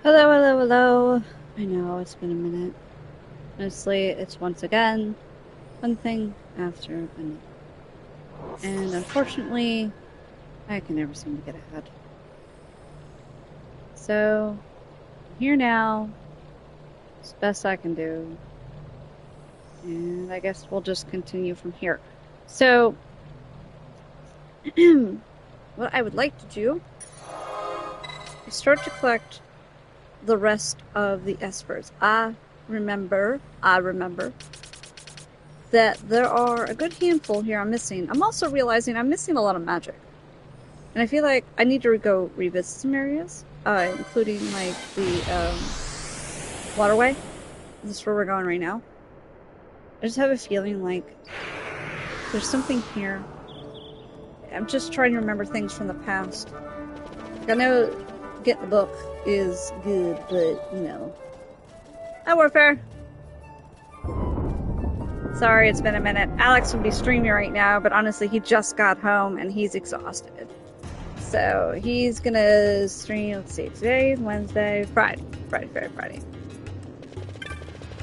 Hello, hello, hello. I know it's been a minute. Honestly, it's once again one thing after another. And unfortunately, I can never seem to get ahead. So, I'm here now. It's the best I can do. And I guess we'll just continue from here. So, what I would like to do is start to collect the rest of the espers. I remember that there are a good handful here I'm missing. I'm also realizing I'm missing a lot of magic. And I feel like I need to go revisit some areas, including like the waterway. This is where we're going right now. I just have a feeling like there's something here. I'm just trying to remember things from the past. Like, I know getting the book is good, but you know. Hi, Warfare! Sorry, it's been a minute. Alex would be streaming right now, but honestly, he just got home and he's exhausted. So he's gonna stream, let's see, today, Wednesday, Friday. Friday.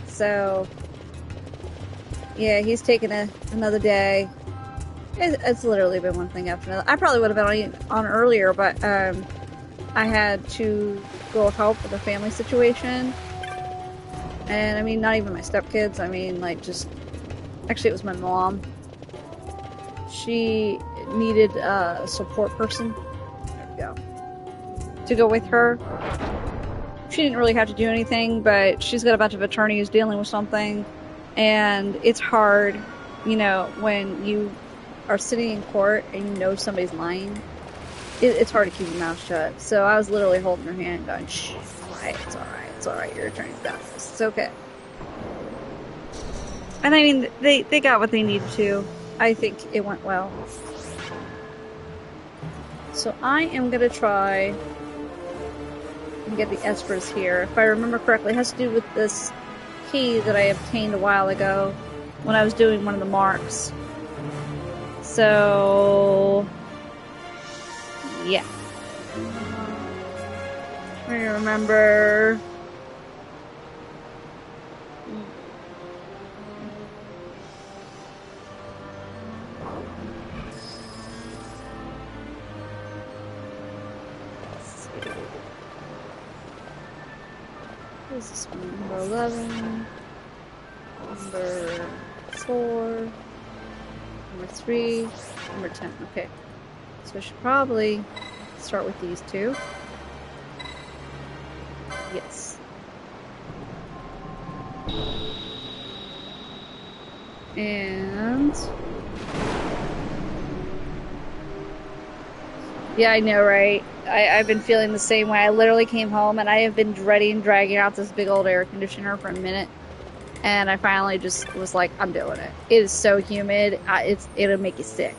So, yeah, he's taking another day. It's literally been one thing after another. I probably would have been on earlier, but I had to go help with a family situation. And I mean, not even my stepkids. I mean, like, just actually, it was my mom. She needed a support person. There we go. To go with her. She didn't really have to do anything, but she's got a bunch of attorneys dealing with something. And it's hard, you know, when you are sitting in court and you know somebody's lying. It's hard to keep your mouth shut. So I was literally holding her hand going, shh, it's alright, your attorney's got this. It's okay. And I mean, they got what they needed to. I think it went well. So I am gonna try and get the espers here. If I remember correctly, it has to do with this key that I obtained a while ago when I was doing one of the marks. So, yeah. I remember. What is this one? Number 11. Number 4. Number 3. Number 10. Okay. So I should probably start with these two. Yes. And yeah, I know, right? I've been feeling the same way. I literally came home and I have been dreading dragging out this big old air conditioner for a minute. And I finally just was like, I'm doing it. It is so humid. It'll make you sick.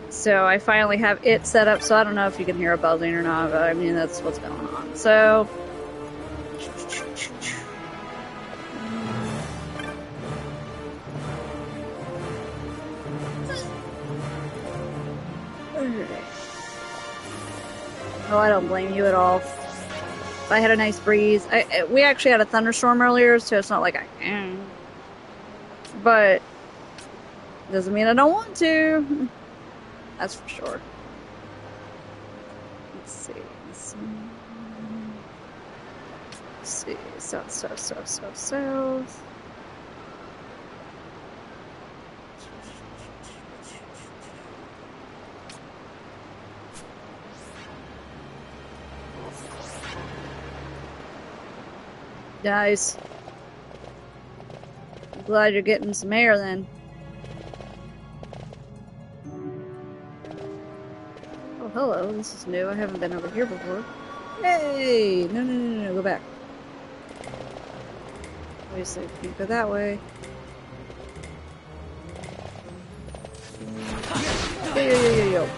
So I finally have it set up, so I don't know if you can hear it buzzing or not, but I mean, that's what's going on. So, oh, I don't blame you at all. I had a nice breeze. We actually had a thunderstorm earlier, so it's not like but doesn't mean I don't want to. That's for sure. Let's see. South. Nice. I'm glad you're getting some air then. Oh, hello. This is new. I haven't been over here before. Hey! No. Go back. Obviously, can't go that way. Yo.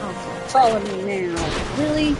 Oh, follow me now. Really?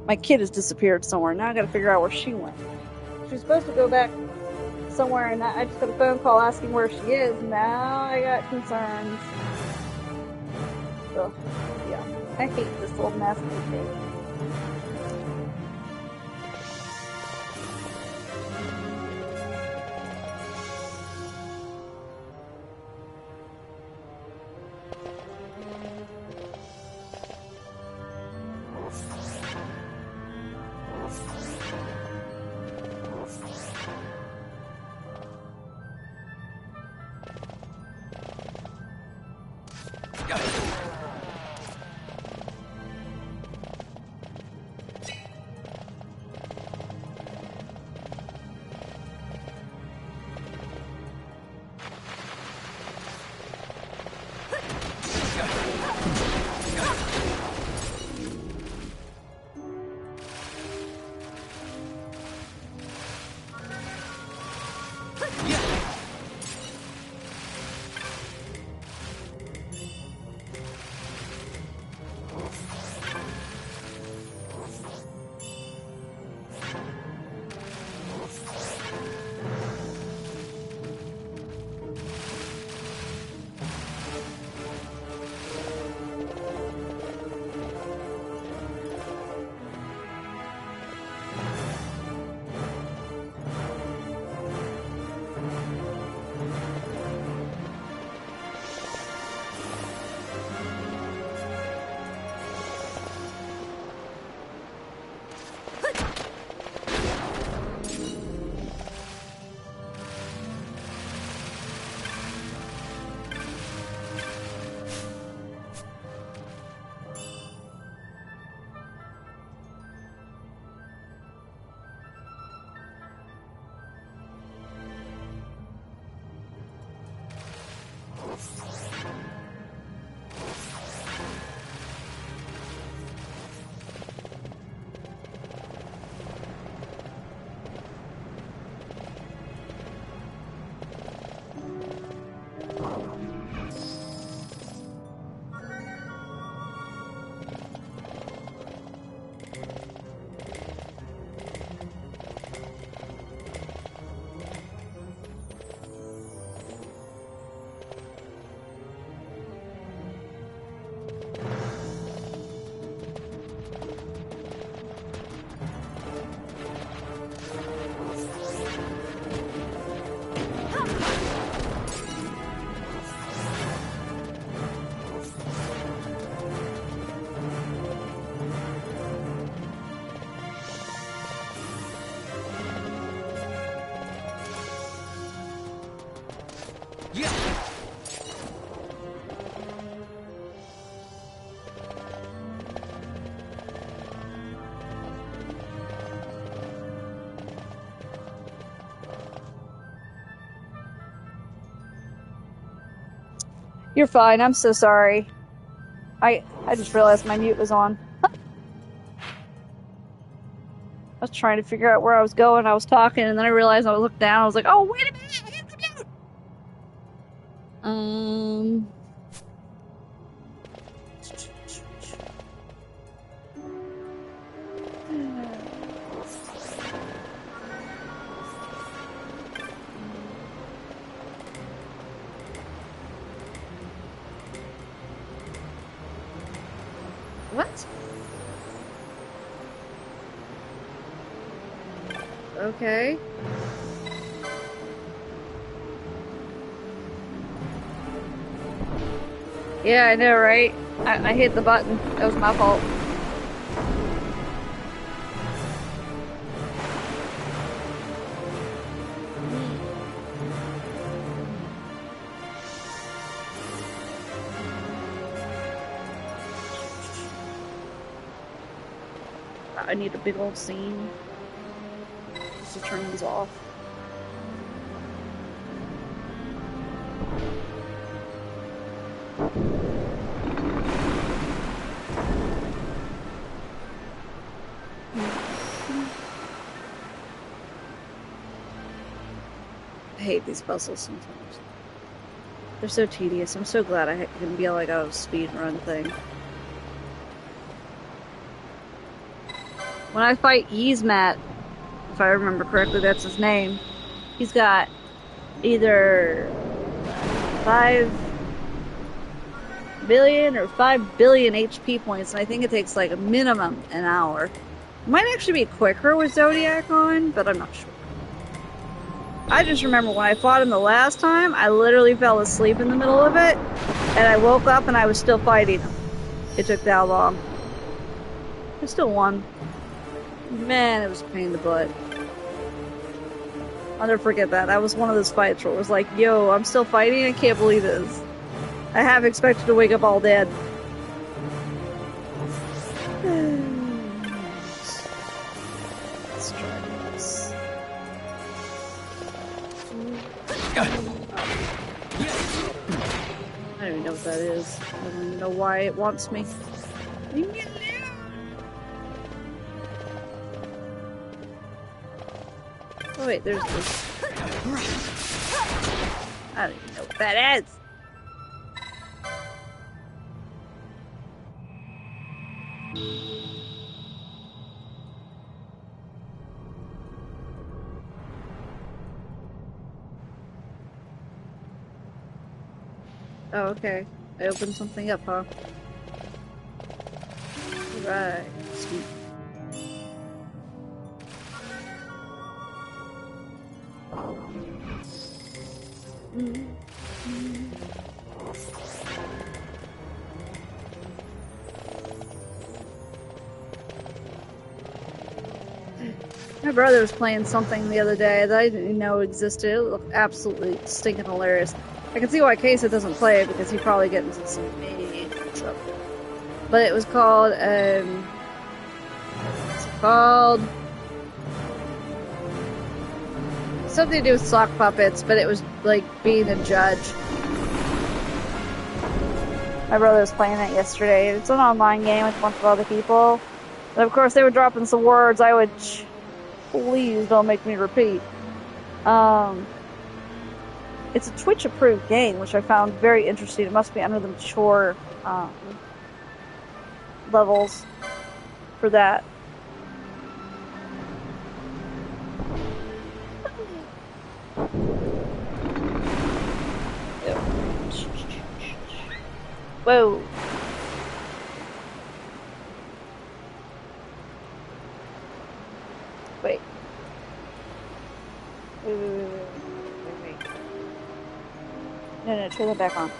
My kid has disappeared somewhere. Now I gotta figure out where she went. She was supposed to go back somewhere, and I just got a phone call asking where she is. Now I got concerns. Ugh. Yeah. I hate this little mess of a cake. You're fine. I'm so sorry. I just realized my mute was on. I was trying to figure out where I was going. I was talking, and then I realized I looked down. I was like, "Oh, wait a minute! I hit the mute." What? Okay. Yeah, I know, right? I hit the button. That was my fault. I need a big old scene just to turn these off. I hate these puzzles sometimes. They're so tedious. I'm so glad I can be like a speed run thing. when I fight Yzmat, if I remember correctly, that's his name. He's got either 5 billion or 5 billion HP points, and I think it takes like a minimum an hour. It might actually be quicker with Zodiac on, but I'm not sure. I just remember when I fought him the last time, I literally fell asleep in the middle of it, and I woke up and I was still fighting him. It took that long. I still won. Man, it was a pain in the butt. I'll never forget that. That was one of those fights where it was like, yo, I'm still fighting? I can't believe this. I have expected to wake up all dead. Let's try this. I don't even know what that is. I don't even know why it wants me. Leave me alone. Oh wait, there's this. I don't even know what that is. Oh, okay. I opened something up, huh? Right. Sweet. My brother was playing something the other day that I didn't know existed. It looked absolutely stinking hilarious. I can see why Kesa doesn't play it because he probably gets into some trouble. But it was called, something to do with sock puppets, but it was like being a judge. My brother was playing it yesterday. It's an online game with a bunch of other people. And of course they were dropping some words I would... Please don't make me repeat. It's a Twitch-approved game, which I found very interesting. It must be under the mature levels for that. Whoa. Wait. Wait. No, turn it back on.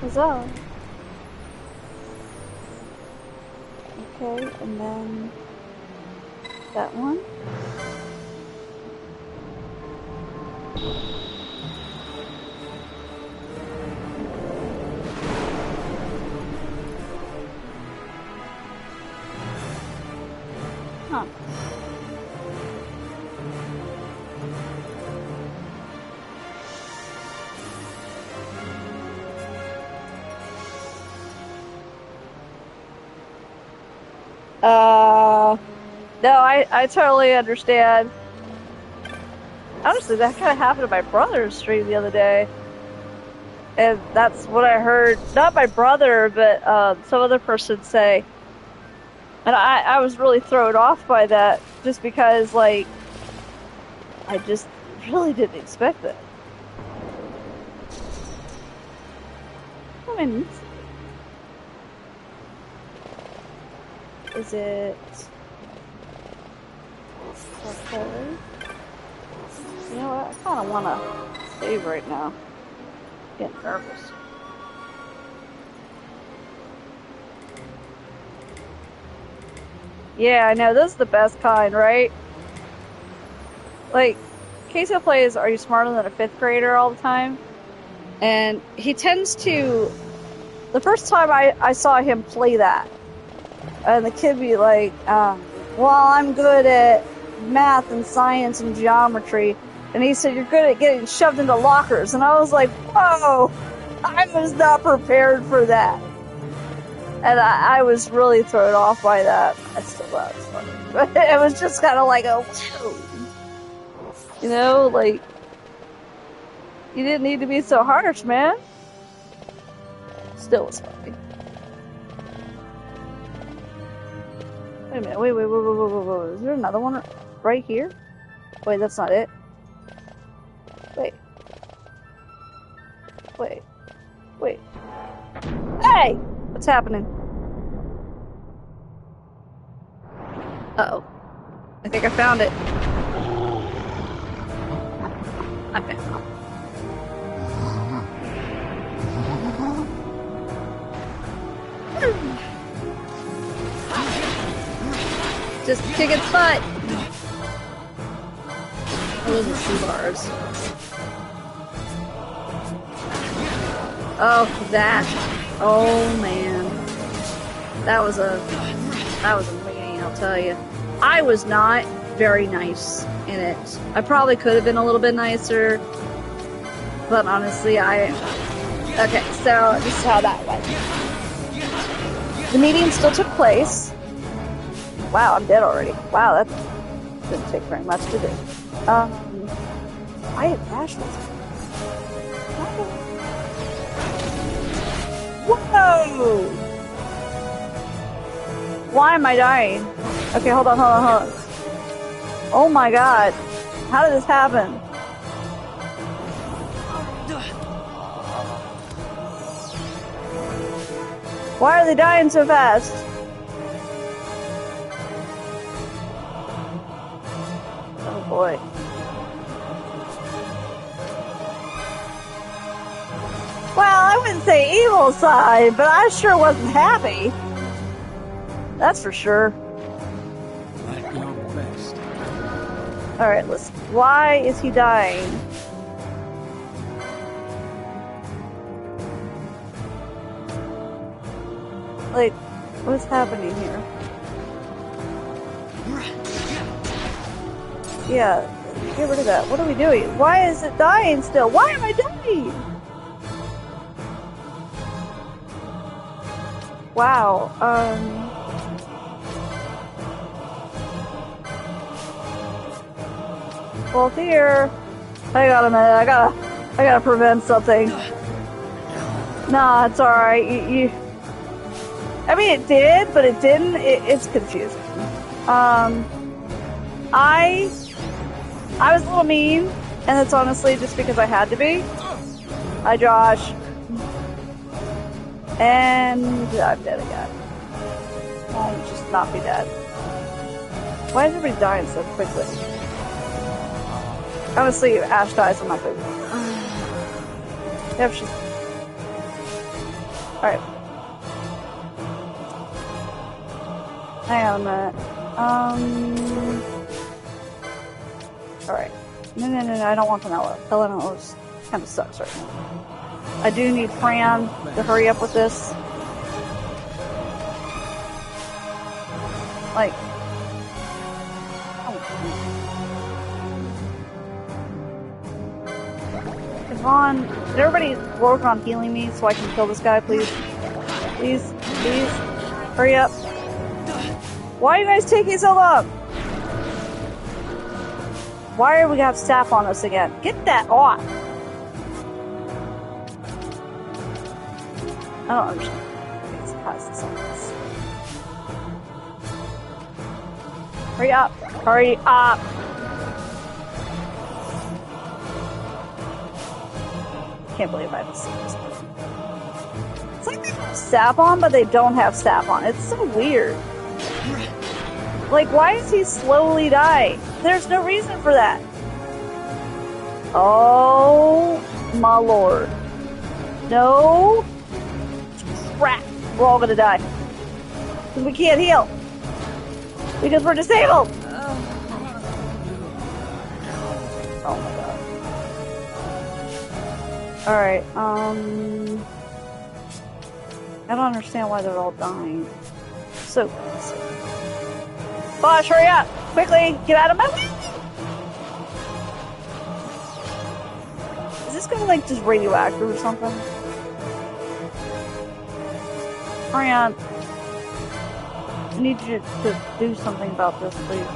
Huzzah. Okay, and then that one. Huh. No, I totally understand. Honestly, that kind of happened to my brother's stream the other day. And that's what I heard, not my brother, but some other person say. And I was really thrown off by that, just because, like, I just really didn't expect that. I mean, is it... okay? You know what? I kind of want to save right now. Getting nervous. Yeah, I know. This is the best kind, right? Like, Queso plays Are You Smarter Than a Fifth Grader all the time? And he tends to... The first time I saw him play that, and the kid be like, well, I'm good at math and science and geometry. And he said, you're good at getting shoved into lockers. And I was like, whoa! I was not prepared for that. And I was really thrown off by that. I still thought it was funny. But it was just kind of like a, whoa. You know, like... You didn't need to be so harsh, man. Still was funny. Wait a minute. Wait. Is there another one right here? Wait, that's not it. Wait. Hey! What's happening? Uh-oh. I think I found it. I found it. Just kick its butt. Oh, those are sea bars. Oh, that. Oh man. That was a meeting, I'll tell you. I was not very nice in it. I probably could have been a little bit nicer. But honestly, okay, so this is how that went. The meeting still took place. Wow, I'm dead already. Wow, that didn't take very much, did it? I had Ashley. Whoa! Why am I dying? Okay, hold on. Oh my god. How did this happen? Why are they dying so fast? Oh boy. Well, I wouldn't say evil side, but I sure wasn't happy. That's for sure. At your best. Alright, listen. Why is he dying? Like, what's happening here? Yeah, get rid of that. What are we doing? Why is it dying still? Why am I dying? Wow, well, here. Hang on a minute. I gotta prevent something. Nah, it's alright. I mean, it did, but it didn't. It's confusing. I was a little mean, and that's honestly just because I had to be. Hi, Josh. And I'm dead again. I'll just not be dead. Why is everybody dying so quickly? Honestly, if Ash dies, I'm not big. Yep, she's... Alright. Hang on a minute. Alright. No, I don't want Vanilla. Vanilla kind of sucks right now. I do need Fran to hurry up with this. Like... Vaughn, can everybody work on healing me so I can kill this guy, please? Please? Hurry up. Why are you guys taking so long? Why are we gonna have staff on us again? Get that off! I don't understand. It's past this. Hurry up! Hurry up! Can't believe I haven't seen this. It's like they have staff on, but they don't have staff on. It's so weird. Like, why is he slowly dying? There's no reason for that. Oh, my lord. No. Crap. We're all gonna die. Because we can't heal. Because we're disabled. Oh my god. Alright, I don't understand why they're all dying. So crazy. Bosh, hurry up! Quickly, get out of my way! Is this gonna, like, just radioactive or something? Hurry on. I need you to do something about this, please.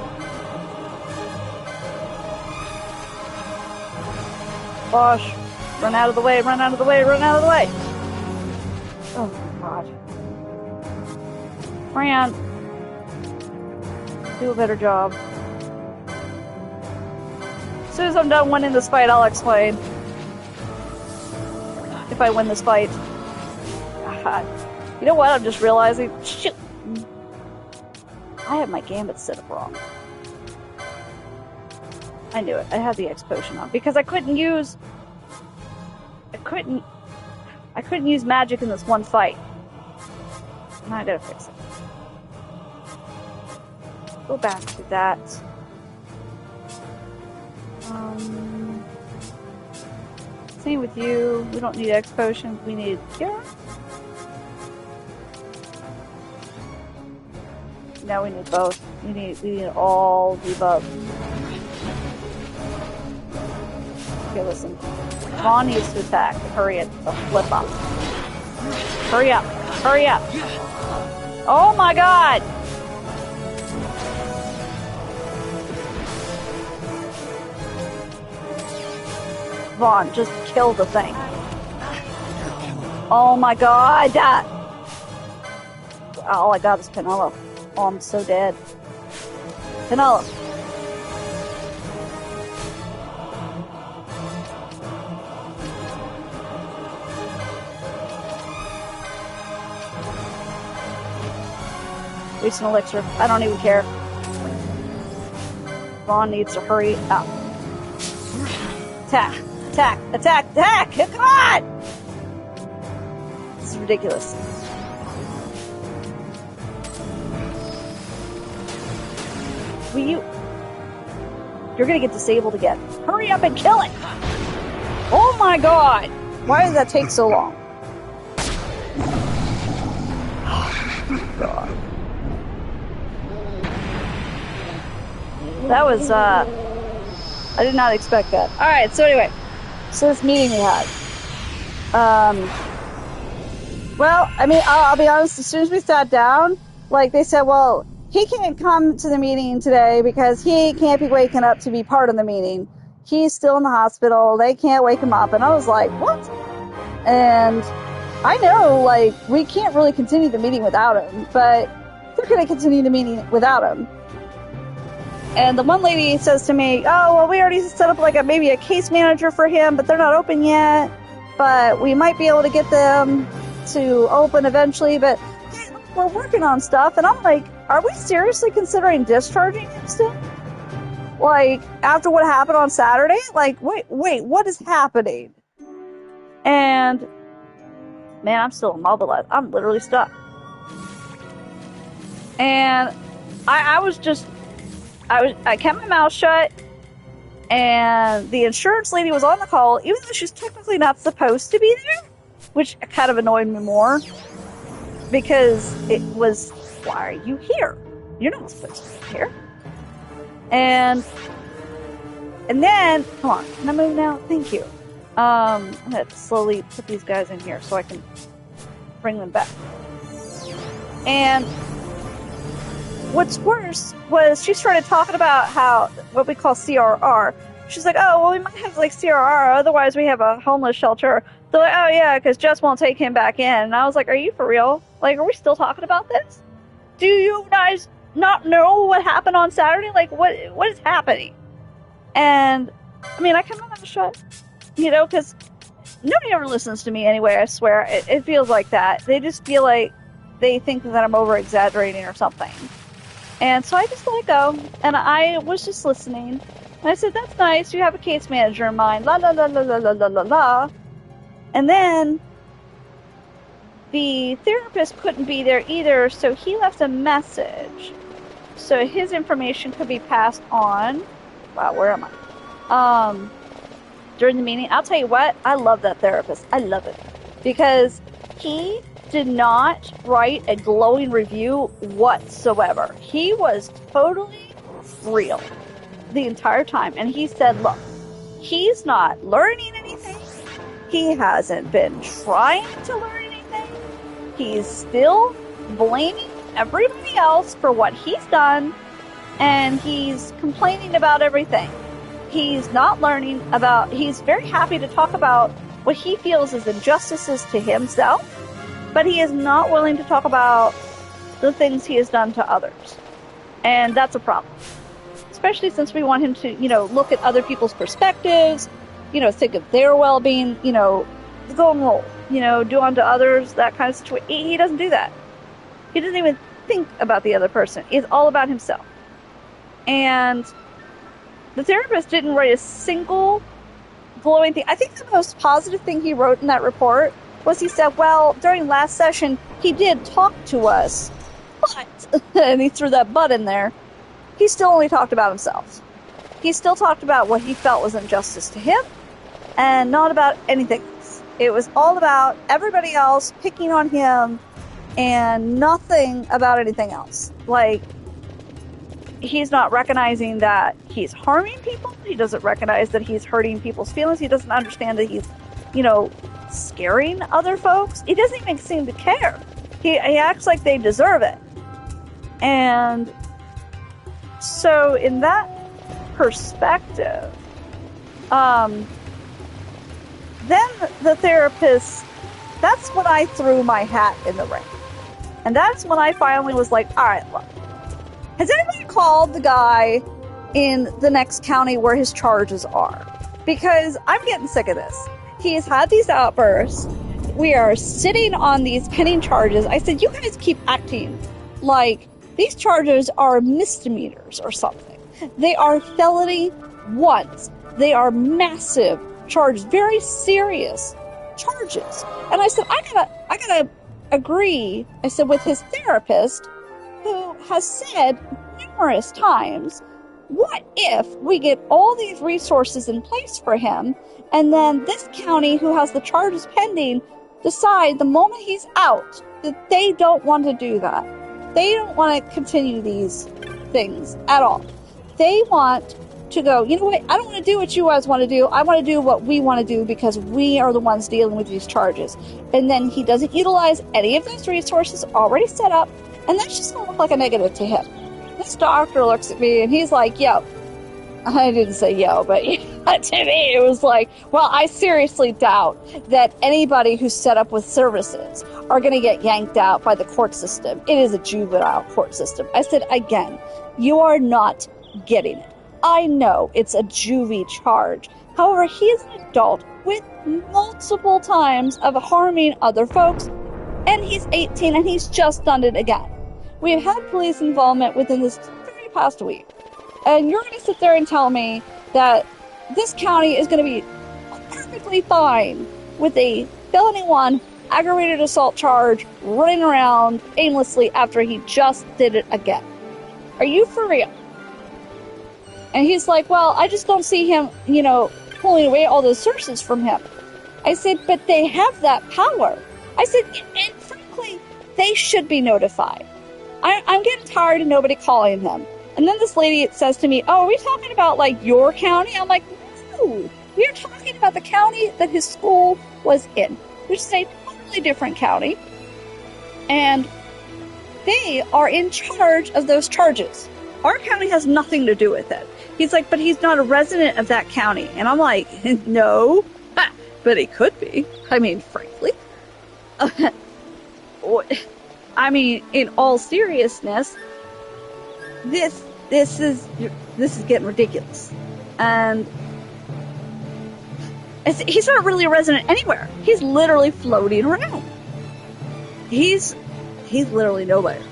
Bosh. Run out of the way, run out of the way, run out of the way! Oh, God. Fran, do a better job. As soon as I'm done winning this fight, I'll explain. If I win this fight. God. You know what? I'm just realizing. Shit! I have my gambit set up wrong. I knew it. I had the X potion on because I couldn't use magic in this one fight. Now I gotta fix it. Go back to that. Same with you. We don't need X potions. We need cure. Now we need both. We need all the above. Okay, listen. Vaughn needs to attack. Hurry it. The flip up. Hurry up. Hurry up. Oh my God! Vaughn, just kill the thing. Oh my God! All I got is Penelo. Oh, I'm so dead. Penelo. Waste an elixir. I don't even care. Vaughn needs to hurry up. Attack! Attack! Attack! Attack! Come on! This is ridiculous. Will you... You're gonna get disabled again. Hurry up and kill it! Oh my God! Why did that take so long? Oh God. That was, I did not expect that. Alright, so anyway. So this meeting we had. Well, I mean, I'll be honest, as soon as we sat down, like, they said, well, he can't come to the meeting today because he can't be waking up to be part of the meeting. He's still in the hospital. They can't wake him up. And I was like, what? And I know, like, we can't really continue the meeting without him, but they're going to continue the meeting without him. And the one lady says to me, oh, well, we already set up like maybe a case manager for him, but they're not open yet. But we might be able to get them to open eventually, but we're working on stuff. And I'm like, are we seriously considering discharging him still? Like, after what happened on Saturday? Like, wait, what is happening? And, man, I'm still immobilized. I'm literally stuck. And I kept my mouth shut, and the insurance lady was on the call, even though she's technically not supposed to be there, which kind of annoyed me more, because it was, why are you here? You're not supposed to be here. And then, come on, can I move now? Thank you. I'm going to slowly put these guys in here so I can bring them back. And what's worse was she started talking about how, what we call CRR. She's like, oh, well, we might have like CRR, otherwise we have a homeless shelter. They're like, oh yeah, because Jess won't take him back in. And I was like, are you for real? Like, are we still talking about this? Do you guys not know what happened on Saturday? Like, what is happening? And, I mean, I kept my mouth shut, you know, because nobody ever listens to me anyway, I swear. It feels like that. They just feel like they think that I'm over-exaggerating or something. And so I just let it go, and I was just listening. And I said, that's nice, you have a case manager in mind, la la la la la la la la la. And then the therapist couldn't be there either, so he left a message. So his information could be passed on. Wow, where am I? During the meeting. I'll tell you what, I love that therapist. I love it. Because he did not write a glowing review whatsoever. He was totally real the entire time. And he said, look, he's not learning anything. He hasn't been trying to learn anything. He's still blaming everybody else for what he's done. And he's complaining about everything. he's not learning about, he's very happy to talk about what he feels is injustices to himself, but he is not willing to talk about the things he has done to others. And that's a problem. Especially since we want him to, look at other people's perspectives, think of their well-being, the golden rule, do unto others, that kind of situation. He doesn't do that. He doesn't even think about the other person. It's all about himself. And the therapist didn't write a single glowing thing. I think the most positive thing he wrote in that report was he said, well, during last session, he did talk to us, but, and he threw that but in there, he still only talked about himself. He still talked about what he felt was injustice to him, and not about anything else. It was all about everybody else picking on him, and nothing about anything else. Like, he's not recognizing that he's harming people. He doesn't recognize that he's hurting people's feelings. He doesn't understand that he's, scaring other folks. He doesn't even seem to care. He acts like they deserve it. And so in that perspective, then the therapist, that's when I threw my hat in the ring. And that's when I finally was like, all right, look, has anybody called the guy in the next county where his charges are? Because I'm getting sick of this. He's had these outbursts. We are sitting on these pending charges. I said, you guys keep acting like these charges are misdemeanors or something. They are felony ones. They are massive charges, very serious charges. And I said, I gotta agree, I said, with his therapist, who has said numerous times, what if we get all these resources in place for him, and then this county, who has the charges pending, decide the moment he's out that they don't want to do that. They don't want to continue these things at all. They want to go, you know what, I don't want to do what you guys want to do. I want to do what we want to do because we are the ones dealing with these charges. And then he doesn't utilize any of those resources already set up, and that's just going to look like a negative to him. This doctor looks at me and he's like, yo. I didn't say yo, but to me it was like, well, I seriously doubt that anybody who's set up with services are going to get yanked out by the court system. It is a juvenile court system. I said, again, you are not getting it. I know it's a juvie charge. However, he is an adult with multiple times of harming other folks, and he's 18 and he's just done it again. We have had police involvement within this very past week. And you're going to sit there and tell me that this county is going to be perfectly fine with a felony 1 aggravated assault charge running around aimlessly after he just did it again. Are you for real? And he's like, well, I just don't see him, pulling away all those sources from him. I said, but they have that power. I said, and frankly, they should be notified. I'm getting tired of nobody calling them. And then this lady says to me, oh, are we talking about, your county? I'm like, no, we are talking about the county that his school was in, which is a totally different county. And they are in charge of those charges. Our county has nothing to do with it. He's like, but he's not a resident of that county. And I'm like, no, but he could be. I mean, frankly. In all seriousness, this is getting ridiculous. And he's not really a resident anywhere. He's literally floating around. He's literally nowhere.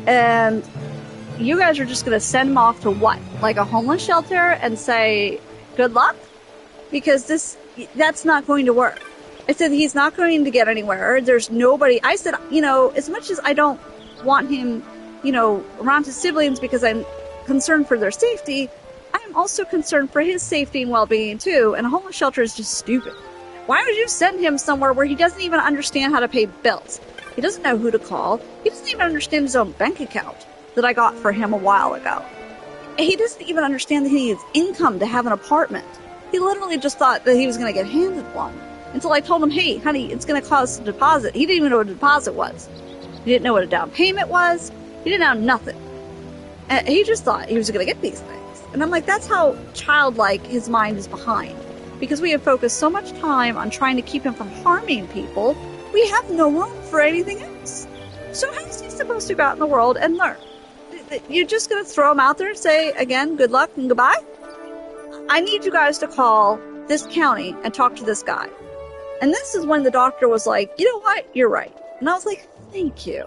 And you guys are just going to send him off to what? Like a homeless shelter and say, good luck? Because that's not going to work. I said, he's not going to get anywhere. There's nobody. I said, as much as I don't want him, around his siblings because I'm concerned for their safety, I'm also concerned for his safety and well-being too. And a homeless shelter is just stupid. Why would you send him somewhere where he doesn't even understand how to pay bills? He doesn't know who to call. He doesn't even understand his own bank account that I got for him a while ago. He doesn't even understand that he needs income to have an apartment. He literally just thought that he was going to get handed one. Until I told him, hey, honey, it's going to cost a deposit. He didn't even know what a deposit was. He didn't know what a down payment was. He didn't know nothing. And he just thought he was going to get these things. And I'm like, that's how childlike his mind is behind. Because we have focused so much time on trying to keep him from harming people, we have no room for anything else. So how is he supposed to go out in the world and learn? You're just going to throw him out there and say, again, good luck and goodbye? I need you guys to call this county and talk to this guy. And this is when the doctor was like, you know what? You're right. And I was like, thank you.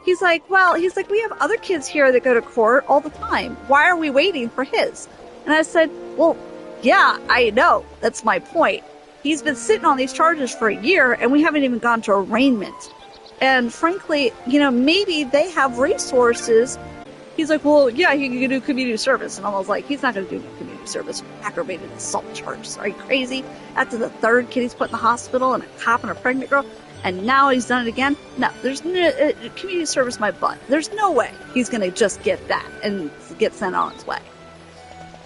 He's like, we have other kids here that go to court all the time. Why are we waiting for his? And I said, well, yeah, I know. That's my point. He's been sitting on these charges for a year, and we haven't even gone to arraignment. And frankly, maybe they have resources. He's like, well, yeah, he can do community service. And I was like, he's not going to do community service. Aggravated assault charges. Are you crazy? After the third kid he's put in the hospital and a cop and a pregnant girl, and now he's done it again? No, there's no community service my butt. There's no way he's going to just get that and get sent on his way.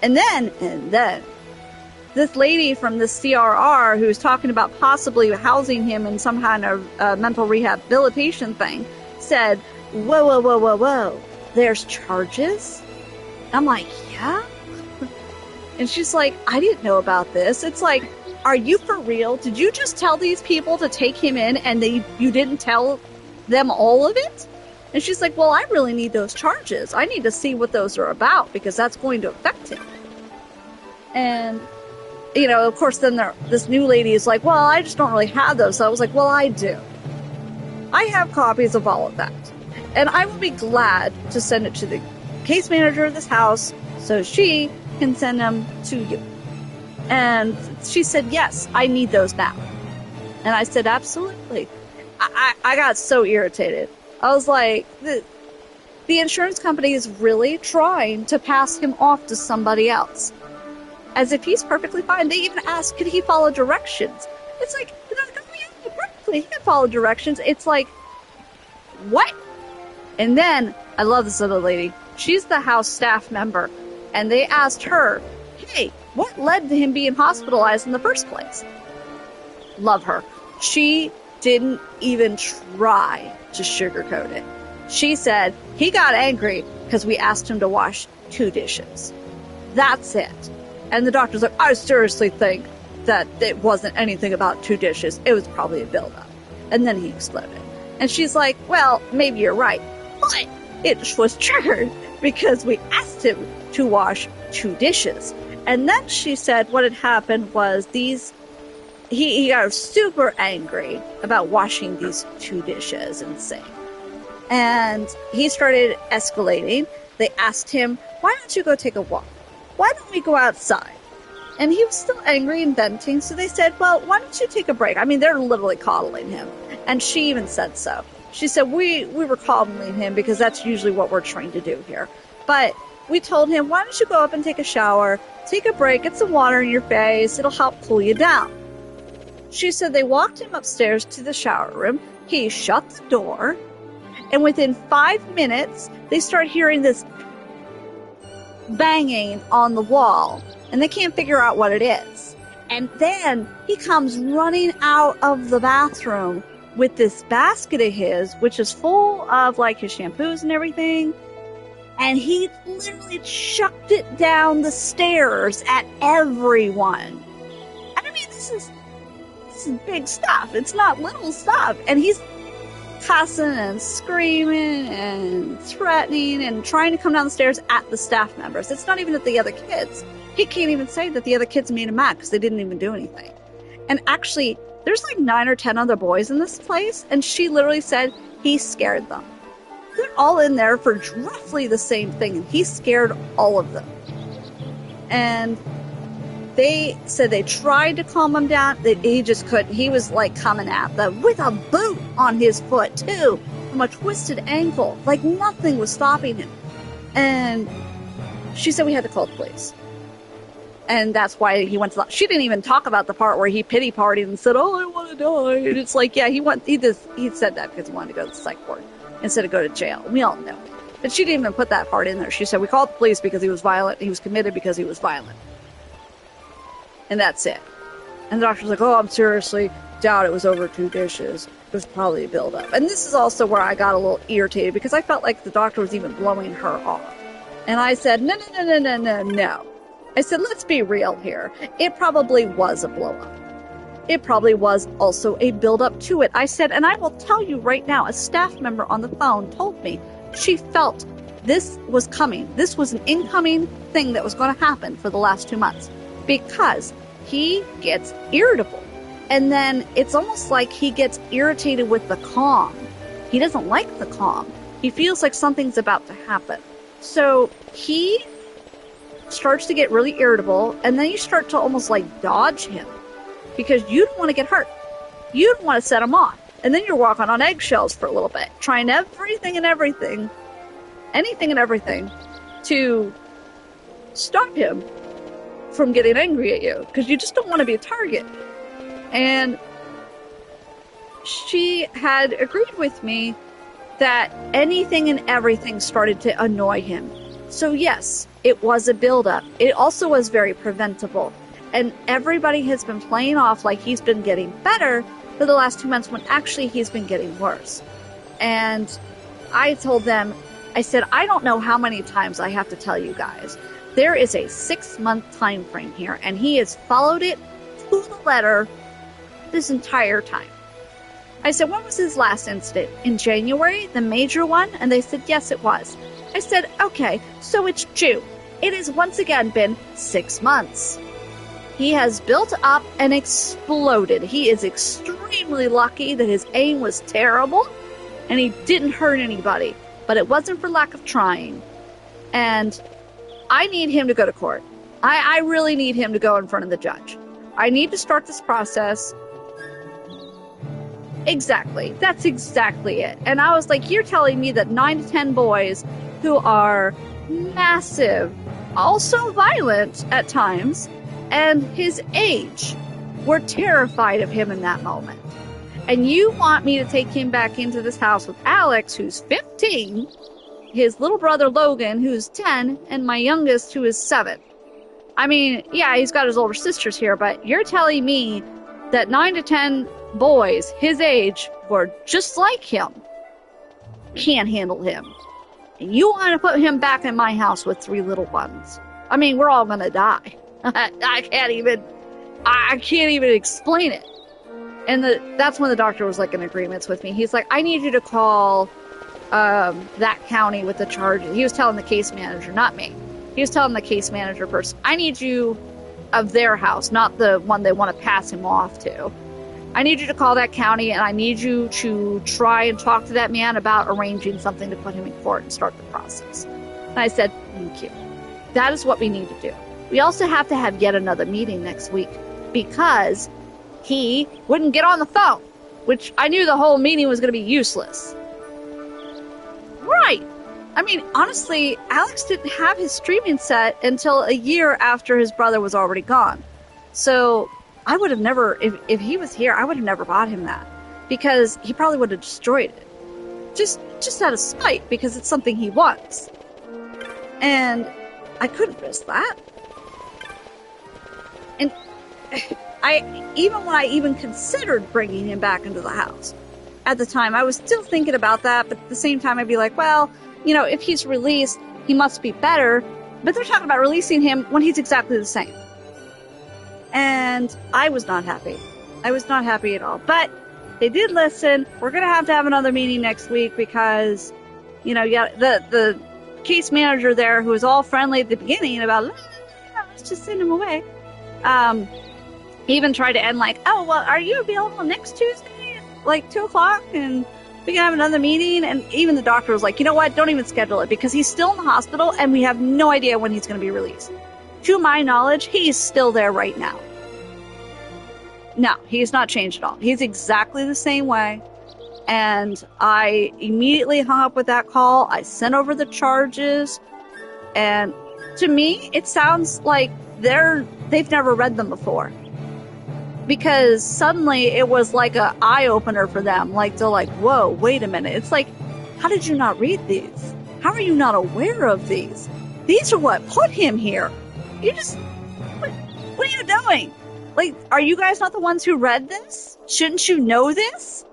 And then, this lady from the CRR who's talking about possibly housing him in some kind of mental rehabilitation thing said, whoa. There's charges? I'm like, yeah? And she's like, I didn't know about this. It's like, are you for real? Did you just tell these people to take him in and you didn't tell them all of it? And she's like, well, I really need those charges. I need to see what those are about because that's going to affect him. And, of course, then this new lady is like, well, I just don't really have those. So I was like, well, I do. I have copies of all of that. And I will be glad to send it to the case manager of this house so she can send them to you. And she said, yes, I need those now. And I said, absolutely. I got so irritated. I was like, the insurance company is really trying to pass him off to somebody else. As if he's perfectly fine. They even asked, could he follow directions? It's like, yeah, perfectly. He can follow directions. It's like, what? And then, I love this little lady. She's the house staff member. And they asked her, hey, what led to him being hospitalized in the first place? Love her. She didn't even try to sugarcoat it. She said, he got angry because we asked him to wash 2 dishes. That's it. And the doctor's like, I seriously think that it wasn't anything about 2 dishes. It was probably a buildup. And then he exploded. And she's like, well, maybe you're right. But it was triggered because we asked him to wash 2 dishes. And then she said what had happened was he got super angry about washing these 2 dishes in the sink. And he started escalating. They asked him, why don't you go take a walk? Why don't we go outside? And he was still angry and venting, so they said, well, why don't you take a break? I mean, they're literally coddling him. And she even said so. She said, we were coddling him because that's usually what we're trained to do here. But we told him, why don't you go up and take a shower, take a break, get some water in your face, it'll help cool you down. She said they walked him upstairs to the shower room, he shut the door, and within 5 minutes, they start hearing this banging on the wall, and they can't figure out what it is. And then he comes running out of the bathroom with this basket of his, which is full of like his shampoos and everything, and he literally chucked it down the stairs at everyone. I mean, this is big stuff. It's not little stuff. And he's cussing and screaming and threatening and trying to come down the stairs at the staff members. It's not even at the other kids. He can't even say that the other kids made him mad because they didn't even do anything. And actually, there's like 9 or 10 other boys in this place, and she literally said he scared them. They're all in there for roughly the same thing, and he scared all of them. And they said they tried to calm him down. He just couldn't. He was like coming at them with a boot on his foot too, from a twisted ankle. Like nothing was stopping him. And she said we had to call the police. And that's why he went to the... She didn't even talk about the part where he pity partied and said, oh, I want to die. And it's like, yeah, he said that because he wanted to go to the psych ward instead of go to jail. We all know. But she didn't even put that part in there. She said, we called the police because he was violent. He was committed because he was violent. And that's it. And the doctor's like, oh, I'm seriously doubt it was over 2 dishes. It was probably a buildup. And this is also where I got a little irritated because I felt like the doctor was even blowing her off. And I said, no, no, no, no, no, no, no. I said, let's be real here. It probably was a blow up. It probably was also a build up to it. I said, and I will tell you right now, a staff member on the phone told me she felt this was coming. This was an incoming thing that was going to happen for the last 2 months because he gets irritable. And then it's almost like he gets irritated with the calm. He doesn't like the calm. He feels like something's about to happen. So he starts to get really irritable, and then you start to almost like dodge him because you don't want to get hurt. You don't want to set him off. And then you're walking on eggshells for a little bit, trying anything and everything to stop him from getting angry at you because you just don't want to be a target. And she had agreed with me that anything and everything started to annoy him. So yes, it was a buildup. It also was very preventable. And everybody has been playing off like he's been getting better for the last 2 months when actually he's been getting worse. And I told them, I said, I don't know how many times I have to tell you guys. There is a 6-month time frame here, and he has followed it to the letter this entire time. I said, when was his last incident? In January, the major one? And they said, yes, it was. I said, okay, so it's June. It has once again been 6 months. He has built up and exploded. He is extremely lucky that his aim was terrible and he didn't hurt anybody, but it wasn't for lack of trying. And I need him to go to court. I really need him to go in front of the judge. I need to start this process. Exactly. That's exactly it. And I was like, you're telling me that 9 to 10 boys who are massive, also violent at times, and his age were terrified of him in that moment. And you want me to take him back into this house with Alex, who's 15, his little brother Logan, who's 10, and my youngest, who is 7. I mean, yeah, he's got his older sisters here, but you're telling me that 9 to 10 boys his age were just like him can't handle him. And you want to put him back in my house with 3 little ones. I mean, we're all going to die. I can't even explain it. And that's when the doctor was like in agreements with me. He's like, I need you to call that county with the charges. He was telling the case manager, not me. He was telling the case manager person, I need you of their house, not the one they want to pass him off to. I need you to call that county, and I need you to try and talk to that man about arranging something to put him in court and start the process. And I said, thank you. That is what we need to do. We also have to have yet another meeting next week because he wouldn't get on the phone, which I knew the whole meeting was going to be useless. Right. I mean, honestly, Alex didn't have his streaming set until a year after his brother was already gone. So I would have never, if he was here, I would have never bought him that because he probably would have destroyed it. Just out of spite because it's something he wants. And I couldn't risk that. And when I even considered bringing him back into the house, at the time, I was still thinking about that, but at the same time, I'd be like, well, you know, if he's released, he must be better. But they're talking about releasing him when he's exactly the same. And I was not happy. I was not happy at all. But they did listen. We're going to have another meeting next week because, you know, the case manager there who was all friendly at the beginning about, let's just send him away. He even tried to end like, oh, well, are you available next Tuesday at like 2 o'clock? And we can have another meeting. And even the doctor was like, you know what? Don't even schedule it because he's still in the hospital and we have no idea when he's going to be released. To my knowledge, he's still there right now. No, he's not changed at all. He's exactly the same way. And I immediately hung up with that call. I sent over the charges. And to me, it sounds like they've never read them before. Because suddenly it was like an eye-opener for them. Like, they're like, whoa, wait a minute. It's like, how did you not read these? How are you not aware of these? These are what put him here. What are you doing? Like, are you guys not the ones who read this? Shouldn't you know this?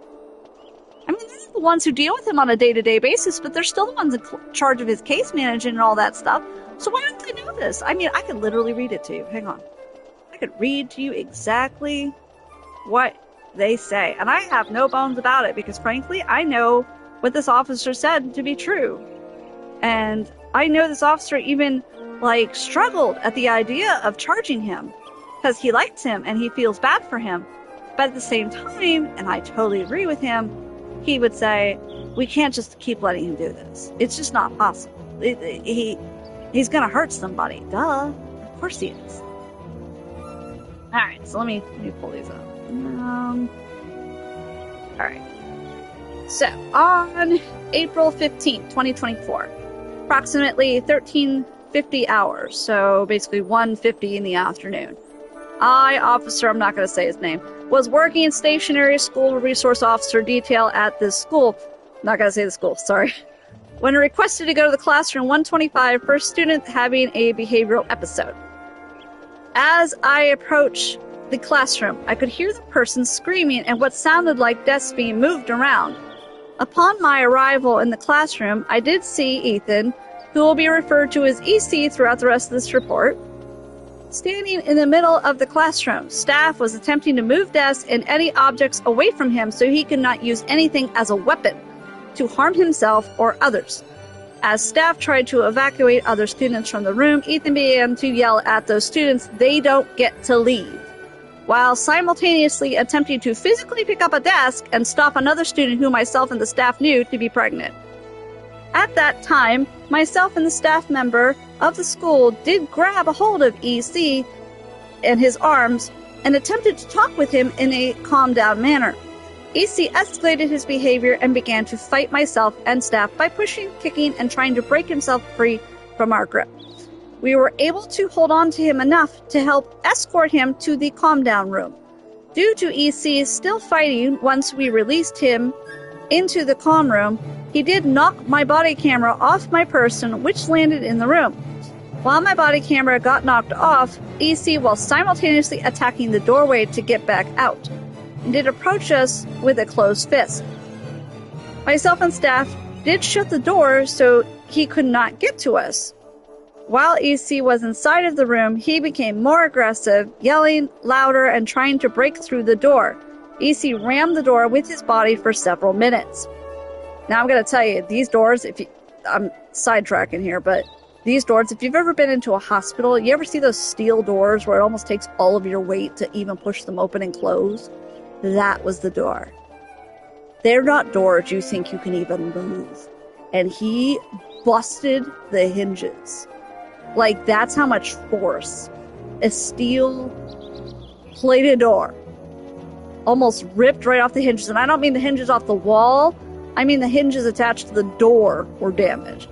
I mean, they're the ones who deal with him on a day-to-day basis, but they're still the ones in charge of his case management and all that stuff. So why don't they know this? I mean, I could literally read it to you. Hang on. I could read to you exactly what they say. And I have no bones about it because, frankly, I know what this officer said to be true. And I know this officer even, struggled at the idea of charging him because he likes him and he feels bad for him. But at the same time, and I totally agree with him, he would say, we can't just keep letting him do this. It's just not possible. He's going to hurt somebody. Duh. Of course he is. All right, so let me pull these up. All right. So, on April 15th, 2024, approximately 13:50 hours, so basically 1:50 in the afternoon, officer, I'm not going to say his name, was working in stationary school resource officer detail at this school. I'm not going to say the school, sorry. When requested to go to the classroom 125 for a student having a behavioral episode. As I approached the classroom, I could hear the person screaming and what sounded like desks being moved around. Upon my arrival in the classroom, I did see Ethan, who will be referred to as EC throughout the rest of this report, standing in the middle of the classroom. Staff was attempting to move desks and any objects away from him so he could not use anything as a weapon to harm himself or others. As staff tried to evacuate other students from the room, Ethan began to yell at those students, "They don't get to leave," while simultaneously attempting to physically pick up a desk and stop another student who myself and the staff knew to be pregnant. At that time, myself and the staff member of the school did grab a hold of EC in his arms and attempted to talk with him in a calm down manner. EC escalated his behavior and began to fight myself and staff by pushing, kicking, and trying to break himself free from our grip. We were able to hold on to him enough to help escort him to the calm down room. Due to EC still fighting once we released him into the calm room, he did knock my body camera off my person, which landed in the room. While my body camera got knocked off, EC was simultaneously attacking the doorway to get back out, and did approach us with a closed fist. Myself and staff did shut the door so he could not get to us. While EC was inside of the room, he became more aggressive, yelling louder and trying to break through the door. EC rammed the door with his body for several minutes. Now I'm going to tell you, these doors, I'm sidetracking here, but these doors, if you've ever been into a hospital, you ever see those steel doors where it almost takes all of your weight to even push them open and close? That was the door. They're not doors you think you can even move. And he busted the hinges. That's how much force a steel plated door almost ripped right off the hinges. And I don't mean the hinges off the wall. I mean the hinges attached to the door were damaged.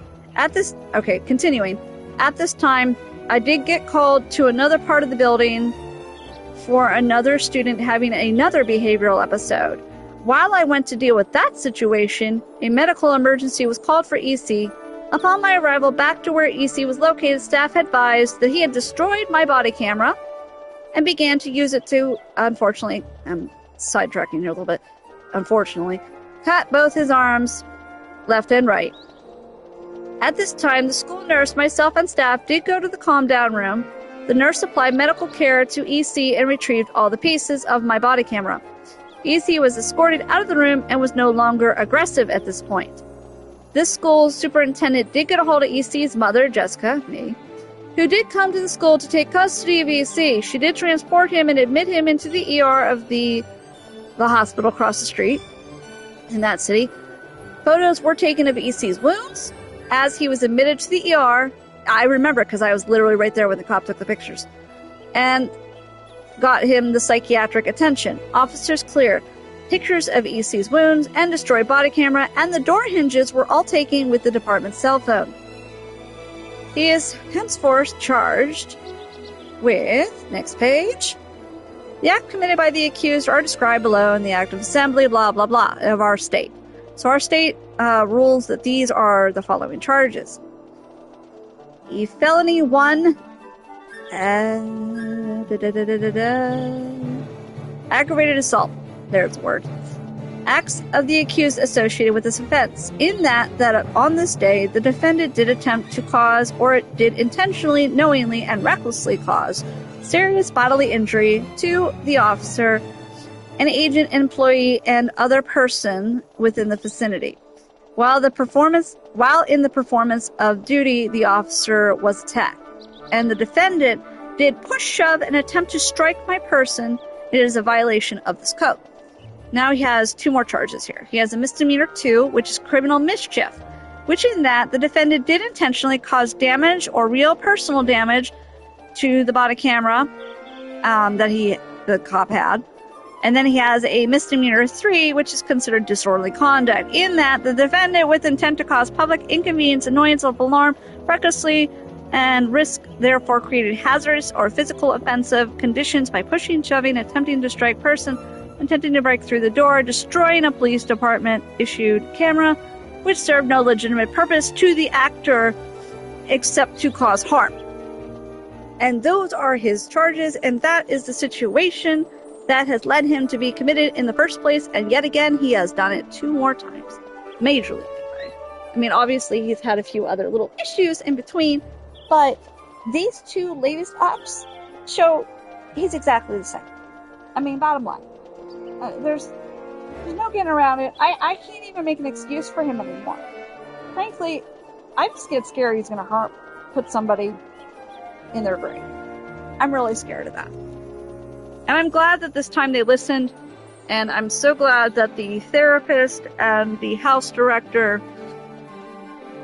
Continuing. At this time, I did get called to another part of the building for another student having another behavioral episode. While I went to deal with that situation, a medical emergency was called for EC. Upon my arrival back to where EC was located, staff advised that he had destroyed my body camera and began to use it to, unfortunately, I'm sidetracking here a little bit, unfortunately, cut both his arms, left and right. At this time, the school nurse, myself, and staff did go to the calm down room. The nurse applied medical care to EC and retrieved all the pieces of my body camera. EC was escorted out of the room and was no longer aggressive at this point. This school's superintendent did get a hold of EC's mother, Jessica, me, who did come to the school to take custody of EC. She did transport him and admit him into the ER of the hospital across the street in that city. Photos were taken of EC's wounds as he was admitted to the ER. I remember because I was literally right there when the cop took the pictures. And got him the psychiatric attention. Officers clear pictures of EC's wounds and destroyed body camera, and the door hinges were all taken with the department's cell phone. He is henceforth charged with, next page, the act committed by the accused are described below in the act of assembly, blah, blah, blah, of our state. So our state rules that these are the following charges. The felony 1, aggravated assault. There's the word. acts of the accused associated with this offense, in that on this day the defendant did attempt to cause, or did intentionally, knowingly, and recklessly cause serious bodily injury to the officer, an agent, employee, and other person within the vicinity. While in the performance of duty, the officer was attacked, and the defendant did push, shove, and attempt to strike my person. It is a violation of this code. Now he has 2 more charges here. He has a misdemeanor 2, which is criminal mischief, which in that the defendant did intentionally cause damage or real personal damage to the body camera that the cop had. And then he has a misdemeanor 3, which is considered disorderly conduct, in that the defendant, with intent to cause public inconvenience, annoyance, or alarm, recklessly and risk, therefore creating hazardous or physical offensive conditions by pushing, shoving, attempting to strike person, attempting to break through the door, destroying a police department issued camera, which served no legitimate purpose to the actor except to cause harm. And those are his charges, and that is the situation that has led him to be committed in the first place, and yet again, he has done it 2 more times. Majorly. I mean, obviously, he's had a few other little issues in between, but these 2 latest acts show he's exactly the same. I mean, bottom line. There's no getting around it. I can't even make an excuse for him anymore. Frankly, I just get scared he's going to put somebody in their grave. I'm really scared of that. And I'm glad that this time they listened, and I'm so glad that the therapist and the house director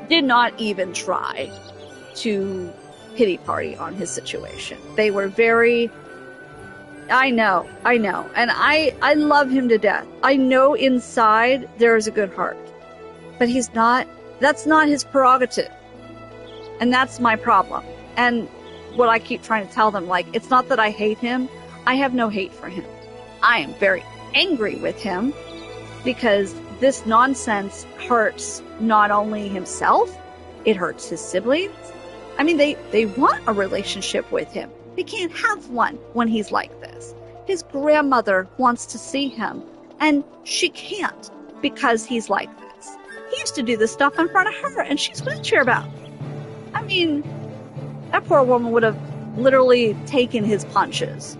did not even try to pity party on his situation. They were very... I know. And I love him to death. I know inside there is a good heart. But that's not his prerogative. And that's my problem. And what I keep trying to tell them, it's not that I hate him. I have no hate for him. I am very angry with him because this nonsense hurts not only himself, it hurts his siblings. I mean, they want a relationship with him. They can't have one when he's like this. His grandmother wants to see him, and she can't because he's like this. He used to do this stuff in front of her, and she's wheelchair bound. I mean, that poor woman would have literally taken his punches,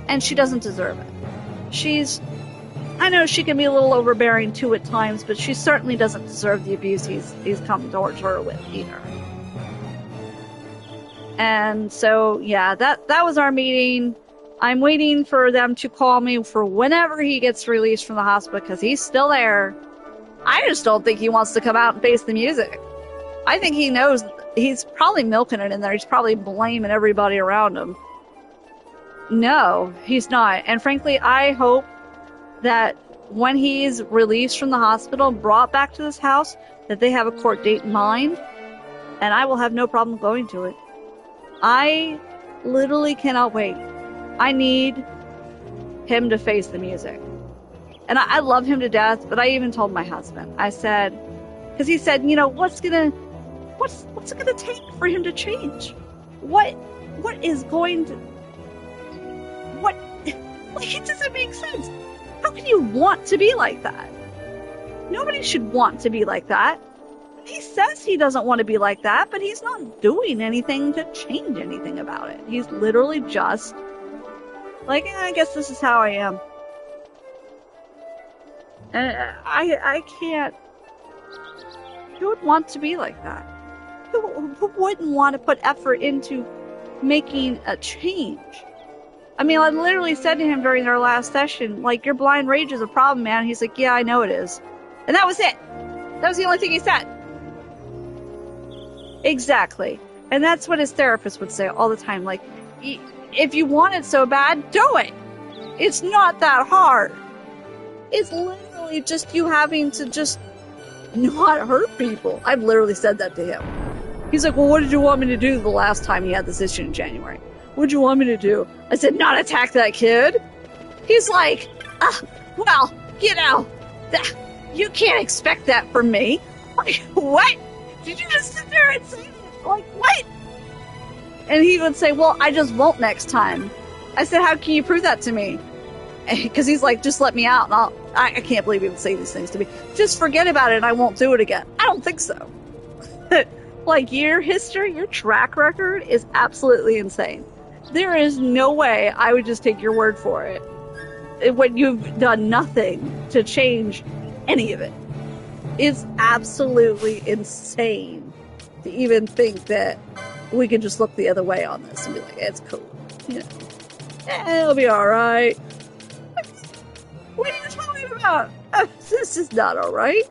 and she doesn't deserve it. I know she can be a little overbearing too at times, but she certainly doesn't deserve the abuse he's come towards her with either. And so, yeah, that was our meeting. I'm waiting for them to call me for whenever he gets released from the hospital, because he's still there. I just don't think he wants to come out and face the music. I think he knows he's probably milking it in there. He's probably blaming everybody around him. No, he's not. And frankly, I hope that when he's released from the hospital, brought back to this house, that they have a court date in mind, and I will have no problem going to it. I literally cannot wait. I need him to face the music. And I love him to death, but I even told my husband, I said, because he said, what's it gonna take for him to change? What is going to, it doesn't make sense. How can you want to be like that? Nobody should want to be like that. He says he doesn't want to be like that, but he's not doing anything to change anything about it. He's literally just I guess this is how I am. And I can't. Who would want to be like that? Who wouldn't want to put effort into making a change? I mean, I literally said to him during our last session, your blind rage is a problem, man. He's like, yeah, I know it is. And that was it. That was the only thing he said. Exactly. And that's what his therapist would say all the time. If you want it so bad, do it. It's not that hard. It's literally just you having to just not hurt people. I've literally said that to him. He's like, well, what did you want me to do the last time he had this issue in January? What did you want me to do? I said, not attack that kid. He's like, well, you can't expect that from me. What? Did you just sit there and say, what? And he would say, well, I just won't next time. I said, how can you prove that to me? because he's like, just let me out, and I can't believe he would say these things to me. Just forget about it, and I won't do it again. I don't think so. Like, your history, your track record is absolutely insane. There is no way I would just take your word for it when you've done nothing to change any of it. It's absolutely insane to even think that we can just look the other way on this and be like, it's cool. You know, it'll be alright. What are you talking about? This is not alright.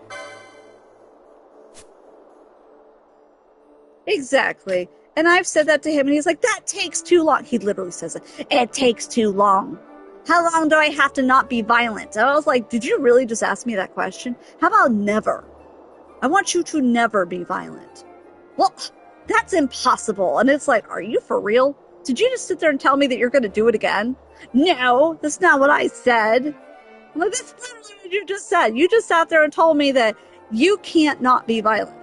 Exactly. And I've said that to him, and he's like, that takes too long. He literally says it. It takes too long. How long do I have to not be violent? And I was like, did you really just ask me that question? How about never? I want you to never be violent. Well, that's impossible. And it's like, are you for real? Did you just sit there and tell me that you're going to do it again? No, that's not what I said. I'm like, that's literally what you just said. You just sat there and told me that you can't not be violent.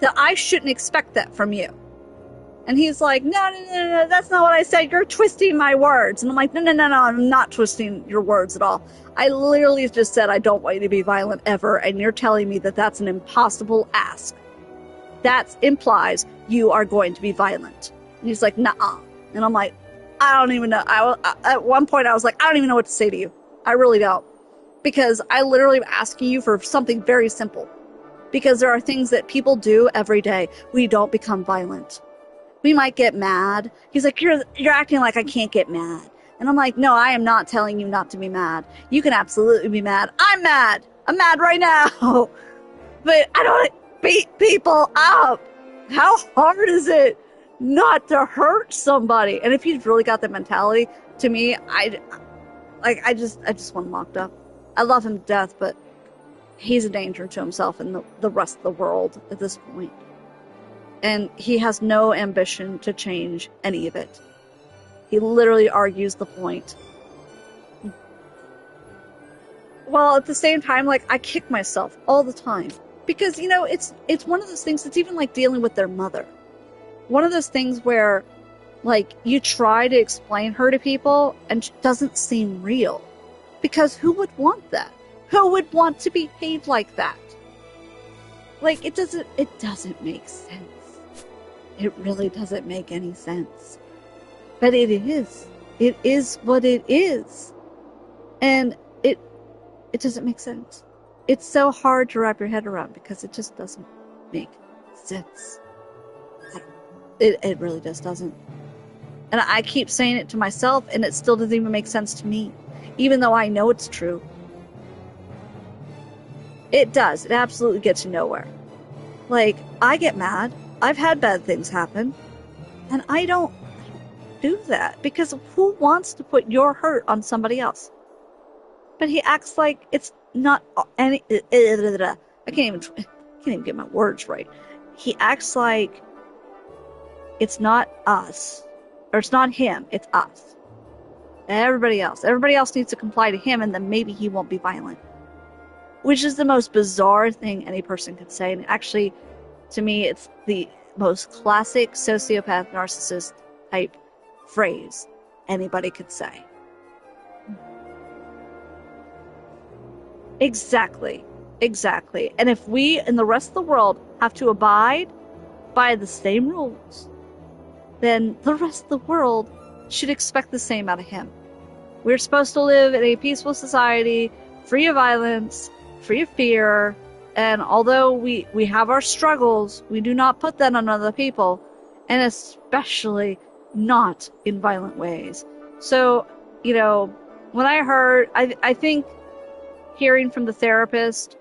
That I shouldn't expect that from you. And he's like, no, that's not what I said. You're twisting my words. And I'm like, no, I'm not twisting your words at all. I literally just said I don't want you to be violent ever, and you're telling me that that's an impossible ask. That implies you are going to be violent. And he's like, nuh-uh. And I'm like, I don't even know. At one point, I was like, I don't even know what to say to you. I really don't. Because I literally am asking you for something very simple. Because there are things that people do every day. We don't become violent. We might get mad. He's like, you're acting like I can't get mad. And I'm like, no, I am not telling you not to be mad. You can absolutely be mad. I'm mad. I'm mad right now. But I don't beat people up. How hard is it not to hurt somebody? And if he's really got that mentality, to me, I just want him locked up. I love him to death, but he's a danger to himself and the rest of the world at this point. And he has no ambition to change any of it. He literally argues the point. Well, at the same time, like, I kick myself all the time. Because, you know, it's one of those things that's even like dealing with their mother. One of those things where, like, you try to explain her to people and it doesn't seem real. Because who would want that? Who would want to behave like that? Like, it doesn't make sense. It really doesn't make any sense. But it is. It is what it is. And it doesn't make sense. It's so hard to wrap your head around because it just doesn't make sense. It really just doesn't. And I keep saying it to myself, and it still doesn't even make sense to me. Even though I know it's true. It does. It absolutely gets you nowhere. Like, I get mad. I've had bad things happen. And I don't do that. Because who wants to put your hurt on somebody else? But he acts like it's not any... I can't even get my words right. He acts like it's not us. Or it's not him. It's us. Everybody else. Everybody else needs to comply to him, and then maybe he won't be violent. Which is the most bizarre thing any person could say. And actually, to me, it's the most classic sociopath, narcissist type phrase anybody could say. Exactly. And if we and the rest of the world have to abide by the same rules, then the rest of the world should expect the same out of him. We're supposed to live in a peaceful society, free of violence, free of fear, and although we have our struggles, we do not put that on other people, and especially not in violent ways. So, you know, when I heard, I think hearing from the therapist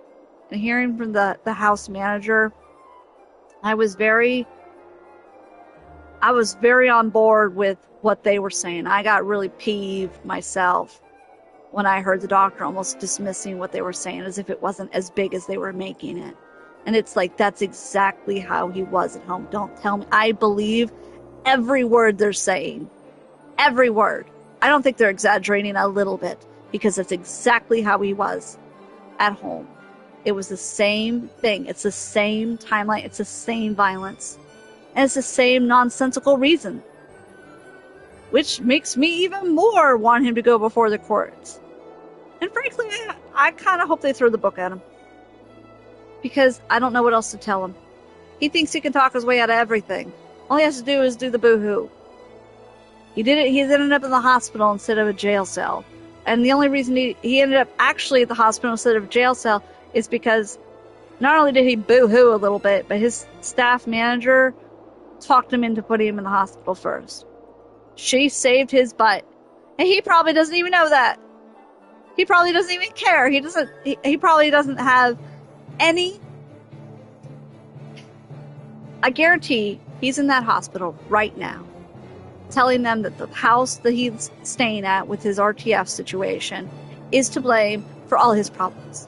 and hearing from the house manager, I was very on board with what they were saying. I got really peeved myself when I heard the doctor almost dismissing what they were saying as if it wasn't as big as they were making it. And it's like, that's exactly how he was at home. Don't tell me. I believe every word they're saying. Every word. I don't think they're exaggerating a little bit, because that's exactly how he was at home. It was the same thing. It's the same timeline. It's the same violence. And it's the same nonsensical reason. Which makes me even more want him to go before the courts. And frankly, I kind of hope they throw the book at him. Because I don't know what else to tell him. He thinks he can talk his way out of everything. All he has to do is do the boo-hoo. He did it. He's ended up in the hospital instead of a jail cell. And the only reason he ended up actually at the hospital instead of a jail cell is because not only did he boo-hoo a little bit, but his staff manager talked him into putting him in the hospital first. She saved his butt. And he probably doesn't even know that. He probably doesn't even care. He probably doesn't have any... I guarantee he's in that hospital right now, telling them that the house that he's staying at with his RTF situation is to blame for all his problems.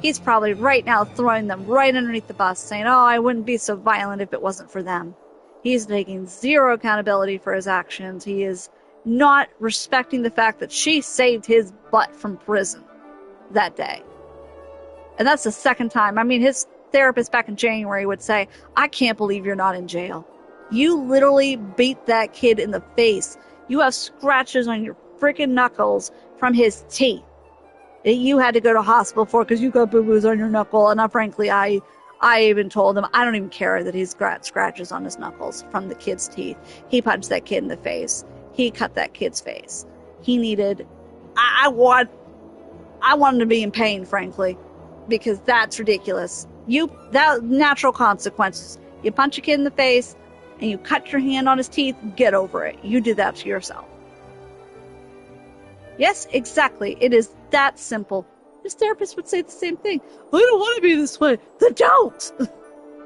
He's probably right now throwing them right underneath the bus, saying, oh, I wouldn't be so violent if it wasn't for them. He's taking zero accountability for his actions. He is not respecting the fact that she saved his butt from prison that day. And that's the second time. I mean, his therapist back in January would say, I can't believe you're not in jail. You literally beat that kid in the face. You have scratches on your freaking knuckles from his teeth that you had to go to hospital for because you got boo-boos on your knuckle. And frankly, I even told him, I don't even care that he's got scratches on his knuckles from the kid's teeth. He punched that kid in the face. He cut that kid's face. He needed... I want him to be in pain, frankly, because that's ridiculous. That natural consequences. You punch a kid in the face and you cut your hand on his teeth, get over it. You did that to yourself. Yes, exactly. It is that simple. His therapist would say the same thing. I don't want to be this way. Then don't.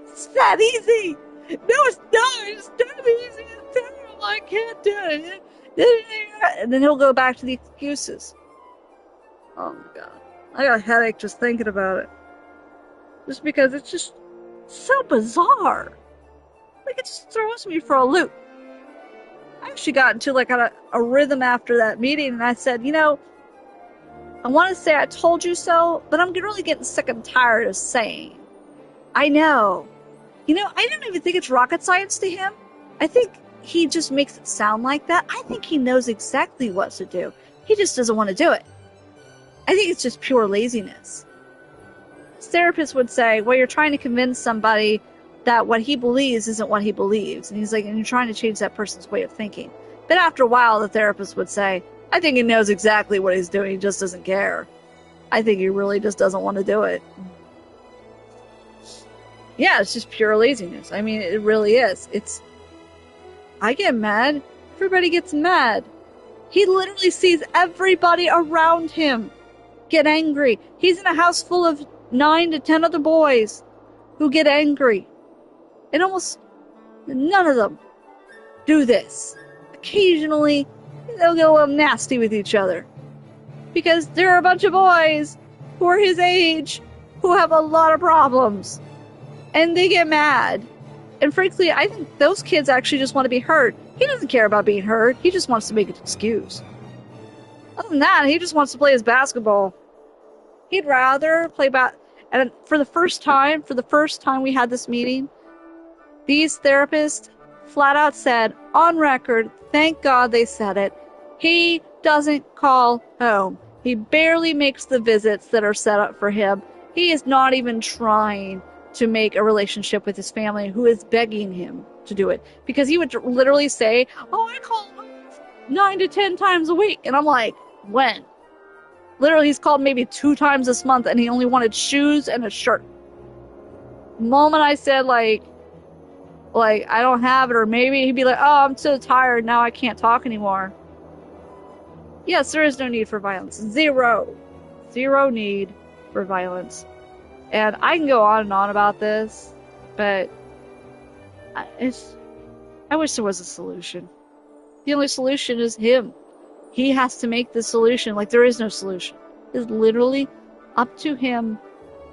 It's that easy. No, it's not. It's not easy. It's terrible. I can't do it. And then he'll go back to the excuses. Oh my God. I got a headache just thinking about it. Just because it's just so bizarre. Like, it just throws me for a loop. I actually got into like a rhythm after that meeting, and I said, I want to say I told you so, but I'm really getting sick and tired of saying. I know. I don't even think it's rocket science to him. I think he just makes it sound like that. I think he knows exactly what to do. He just doesn't want to do it. I think it's just pure laziness. His therapist would say, well, you're trying to convince somebody that what he believes isn't what he believes. And he's like, and you're trying to change that person's way of thinking. But after a while, the therapist would say, I think he knows exactly what he's doing. He just doesn't care. I think he really just doesn't want to do it. Yeah, it's just pure laziness. I mean, it really is. I get mad. Everybody gets mad. He literally sees everybody around him get angry. He's in a house full of 9 to 10 other boys who get angry. And almost none of them do this. Occasionally, they'll get a little nasty with each other. Because there are a bunch of boys who are his age who have a lot of problems. And they get mad. And frankly, I think those kids actually just want to be heard. He doesn't care about being heard. He just wants to make an excuse. Other than that, he just wants to play his basketball. He'd rather play and for the first time we had this meeting, these therapists flat out said, on record, thank God they said it, he doesn't call home. He barely makes the visits that are set up for him. He is not even trying to make a relationship with his family, who is begging him to do it. Because he would literally say, oh, I call him 9 to 10 times a week. And I'm like, when? Literally, he's called maybe 2 times this month, and he only wanted shoes and a shirt. The moment I said, like, I don't have it, or maybe he'd be like, oh, I'm so tired, now I can't talk anymore. Yes, there is no need for violence. Zero need for violence. And I can go on and on about this, but I wish there was a solution. The only solution is him. He has to make the solution. Like, there is no solution. It's literally up to him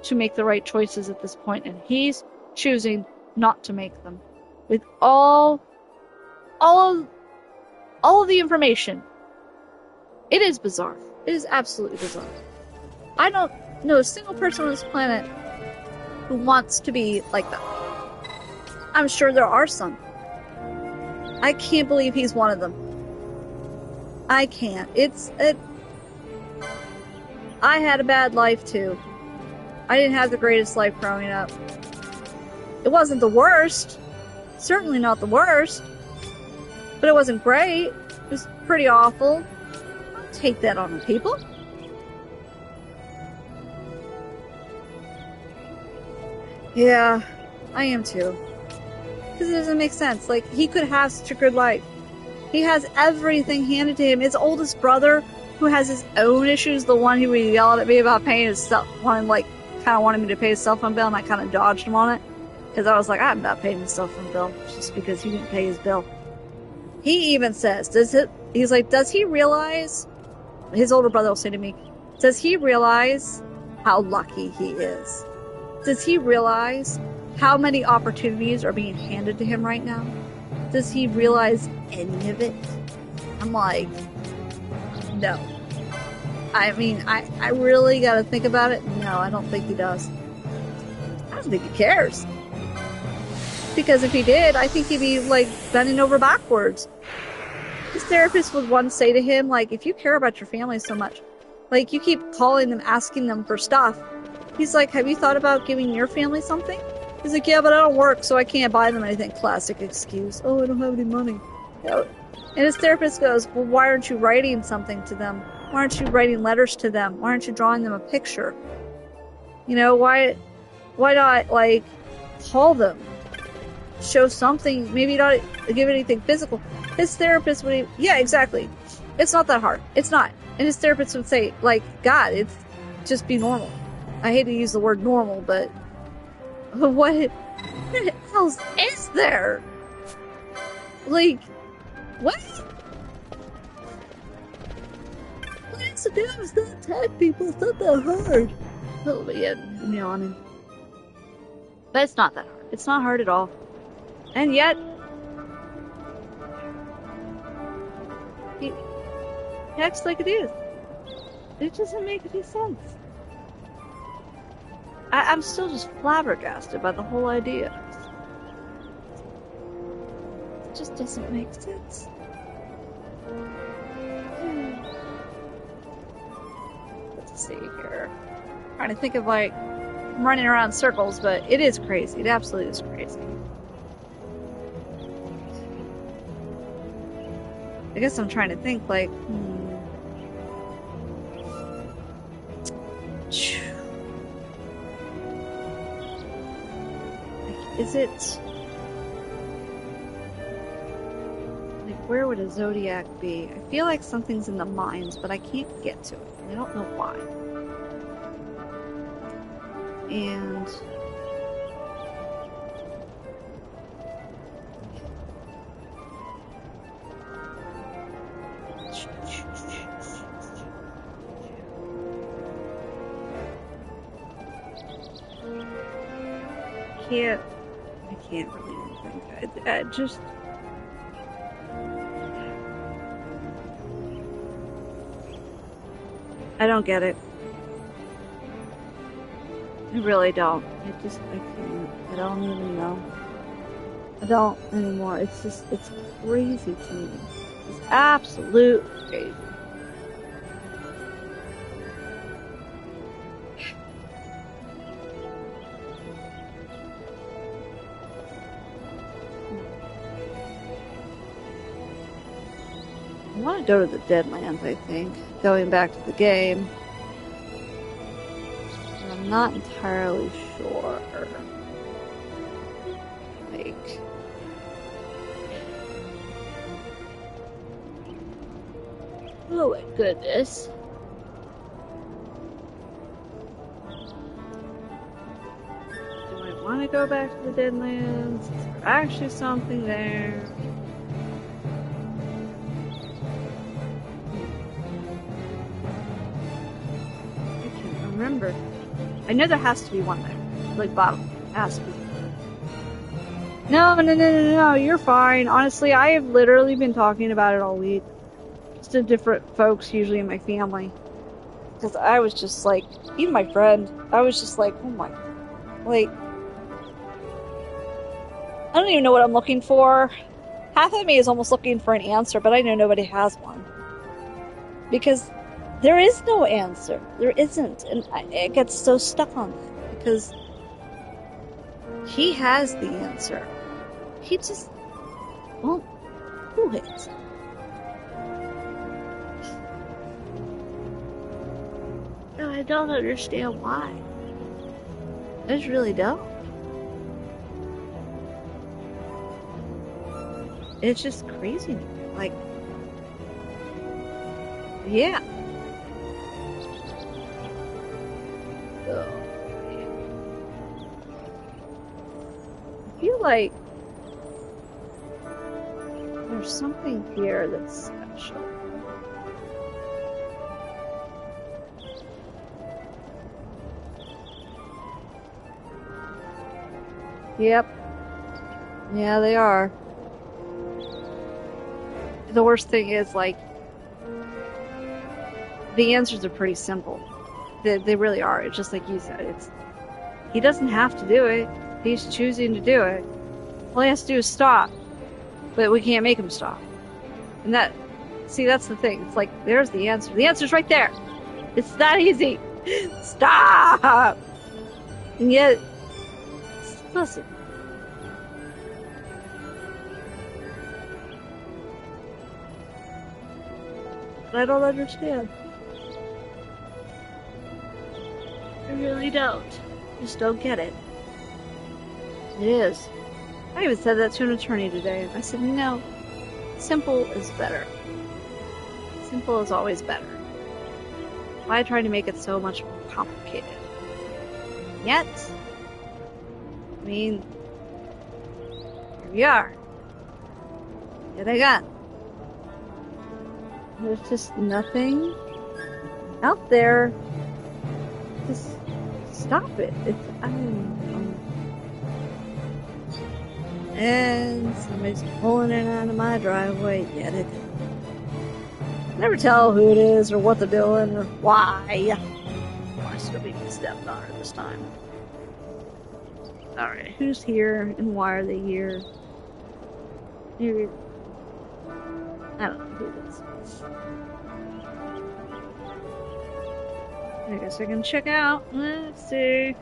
to make the right choices at this point, and he's choosing not to make them. With all of the information. It is bizarre. It is absolutely bizarre. I don't know a single person on this planet who wants to be like that. I'm sure there are some. I can't believe he's one of them. I can't. I had a bad life too. I didn't have the greatest life growing up. It wasn't the worst. Certainly not the worst. But it wasn't great. It was pretty awful. I'll take that on the people. Yeah, I am too. Because it doesn't make sense. Like, he could have such a good life. He has everything handed to him. His oldest brother, who has his own issues, the one who would yell at me about paying his cell phone, like, kind of wanted me to pay his cell phone bill, and I kind of dodged him on it. Because I was like, I'm not paying his cell phone bill, just because he didn't pay his bill. He even says, he's like, does he realize, his older brother will say to me, does he realize how lucky he is? Does he realize how many opportunities are being handed to him right now? Does he realize any of it? I'm like, no. I mean, I really gotta think about it. No, I don't think he does. I don't think he cares. Because if he did, I think he'd be, like, bending over backwards. His therapist would once say to him, like, if you care about your family so much, like, you keep calling them, asking them for stuff. He's like, have you thought about giving your family something? He's like, yeah, but I don't work, so I can't buy them anything. Classic excuse. Oh, I don't have any money. And his therapist goes, well, why aren't you writing something to them? Why aren't you writing letters to them? Why aren't you drawing them a picture? You know, why not, like, call them? Show something, maybe not give anything physical. His therapist would, yeah, exactly. It's not that hard. It's not. And his therapist would say, like, God, it's just be normal. I hate to use the word normal, but what else is there? Like, what? What else to do is not attack people. It's not that hard. Oh, yeah, I'm yawning. But it's not that hard. It's not hard at all. And yet, he acts like it is. It doesn't make any sense. I'm still just flabbergasted by the whole idea. It just doesn't make sense. Let's see here. I'm trying to think of, like, I'm running around in circles, but it is crazy. It absolutely is crazy. I guess I'm trying to think, like, is it, like, where would a Zodiac be? I feel like something's in the mines, but I can't get to it. I don't know why. And I can't really think. I just, I don't get it. I really don't. I can't. I don't even know. I don't anymore. It's just, it's crazy to me. It's absolute crazy. I want to go to the Deadlands, I think. Going back to the game. I'm not entirely sure. Like, oh my goodness. Do I want to go back to the Deadlands? Is there actually something there? Remember, I know there has to be one there. Like, bottom. Has to be. No, you're fine. Honestly, I have literally been talking about it all week. Just to different folks, usually in my family. Because I was just like, even my friend, I was just like, oh my, like, I don't even know what I'm looking for. Half of me is almost looking for an answer, but I know nobody has one. Because There is no answer. There isn't. And I get so stuck on that because he has the answer. He just won't do it. No, I don't understand why. I just really don't. It's just crazy to me. Like, yeah. Oh, I feel like there's something here that's special. Yep. Yeah, they are. The worst thing is, like, the answers are pretty simple. They really are. It's just like you said. He doesn't have to do it. He's choosing to do it. All he has to do is stop. But we can't make him stop. And that's the thing. It's like, there's the answer. The answer's right there. It's that easy. Stop! And yet, listen. I don't understand. I really don't. Just don't get it. It is. I even said that to an attorney today. I said, simple is better. Simple is always better. Why try to make it so much more complicated? Yet, I mean, here we are. Yet again. There's just nothing out there. Just stop it. I don't know. And somebody's pulling in out of my driveway yet again. Never tell who it is or what they're doing or why. Why still being stepped on her this time? Alright, who's here and why are they here? Maybe. I don't know who this is. I guess I can check out. Let's see.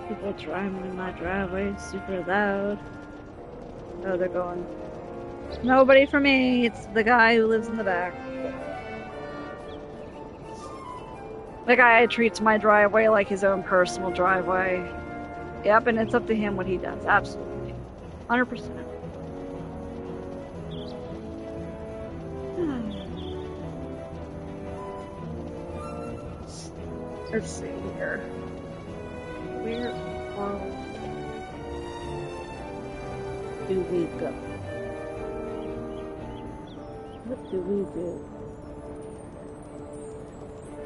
People driving in my driveway super loud. Oh, they're going. Nobody for me. It's the guy who lives in the back. The guy treats my driveway like his own personal driveway. Yep, and it's up to him what he does. Absolutely. 100%. Let's see here. Where do we go? What do we do?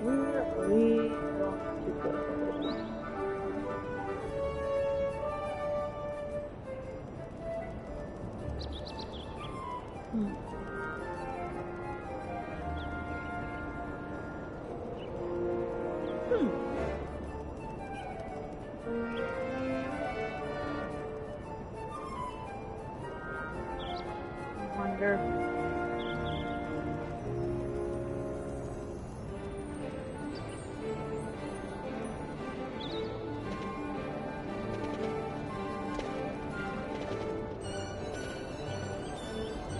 Where are we going to go?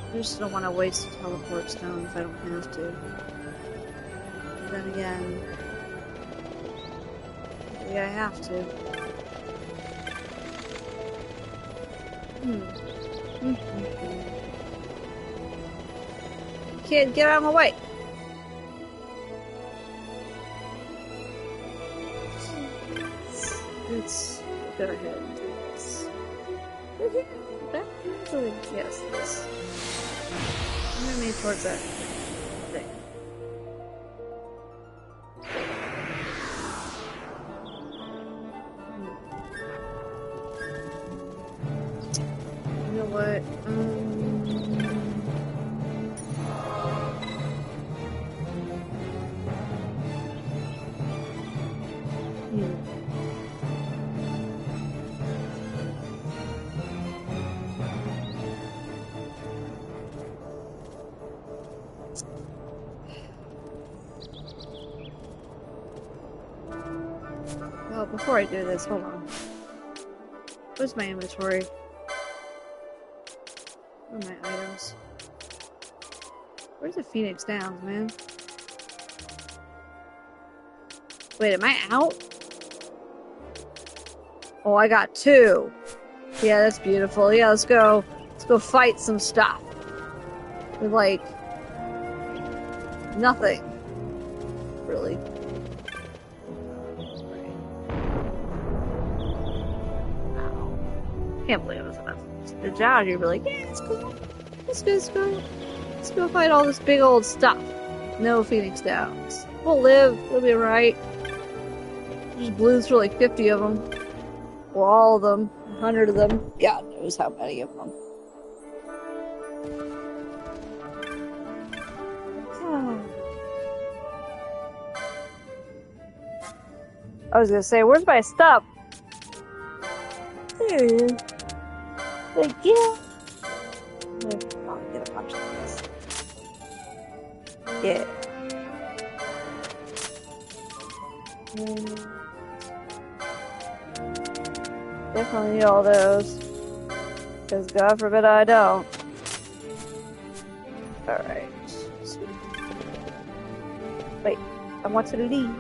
I just don't want to waste teleport stones. I don't have to. But then again, maybe I have to. Kid, get out of my way! Let's go ahead and do this. That actually, yes, this. I'm gonna move towards that thing. You know what? before I do this, hold on. Where's my inventory? Where are my items? Where's the Phoenix Downs, man? Wait, am I out? Oh, I got 2. Yeah, that's beautiful. Yeah, let's go. Let's go fight some stuff. With, like, nothing. Really. Wow. Can't believe I was about to get out here. Be like, yeah, it's cool. Let's go fight all this big old stuff. No Phoenix Downs. We'll live. We'll be right. Just blew through like 50 of them. Or all of them. 100 of them. God knows how many of them. I was gonna say, where's my stuff? There it is. Thank you. I'll get a bunch of this. Yeah. Definitely need all those. Because God forbid I don't. Alright. Wait, I want to leave.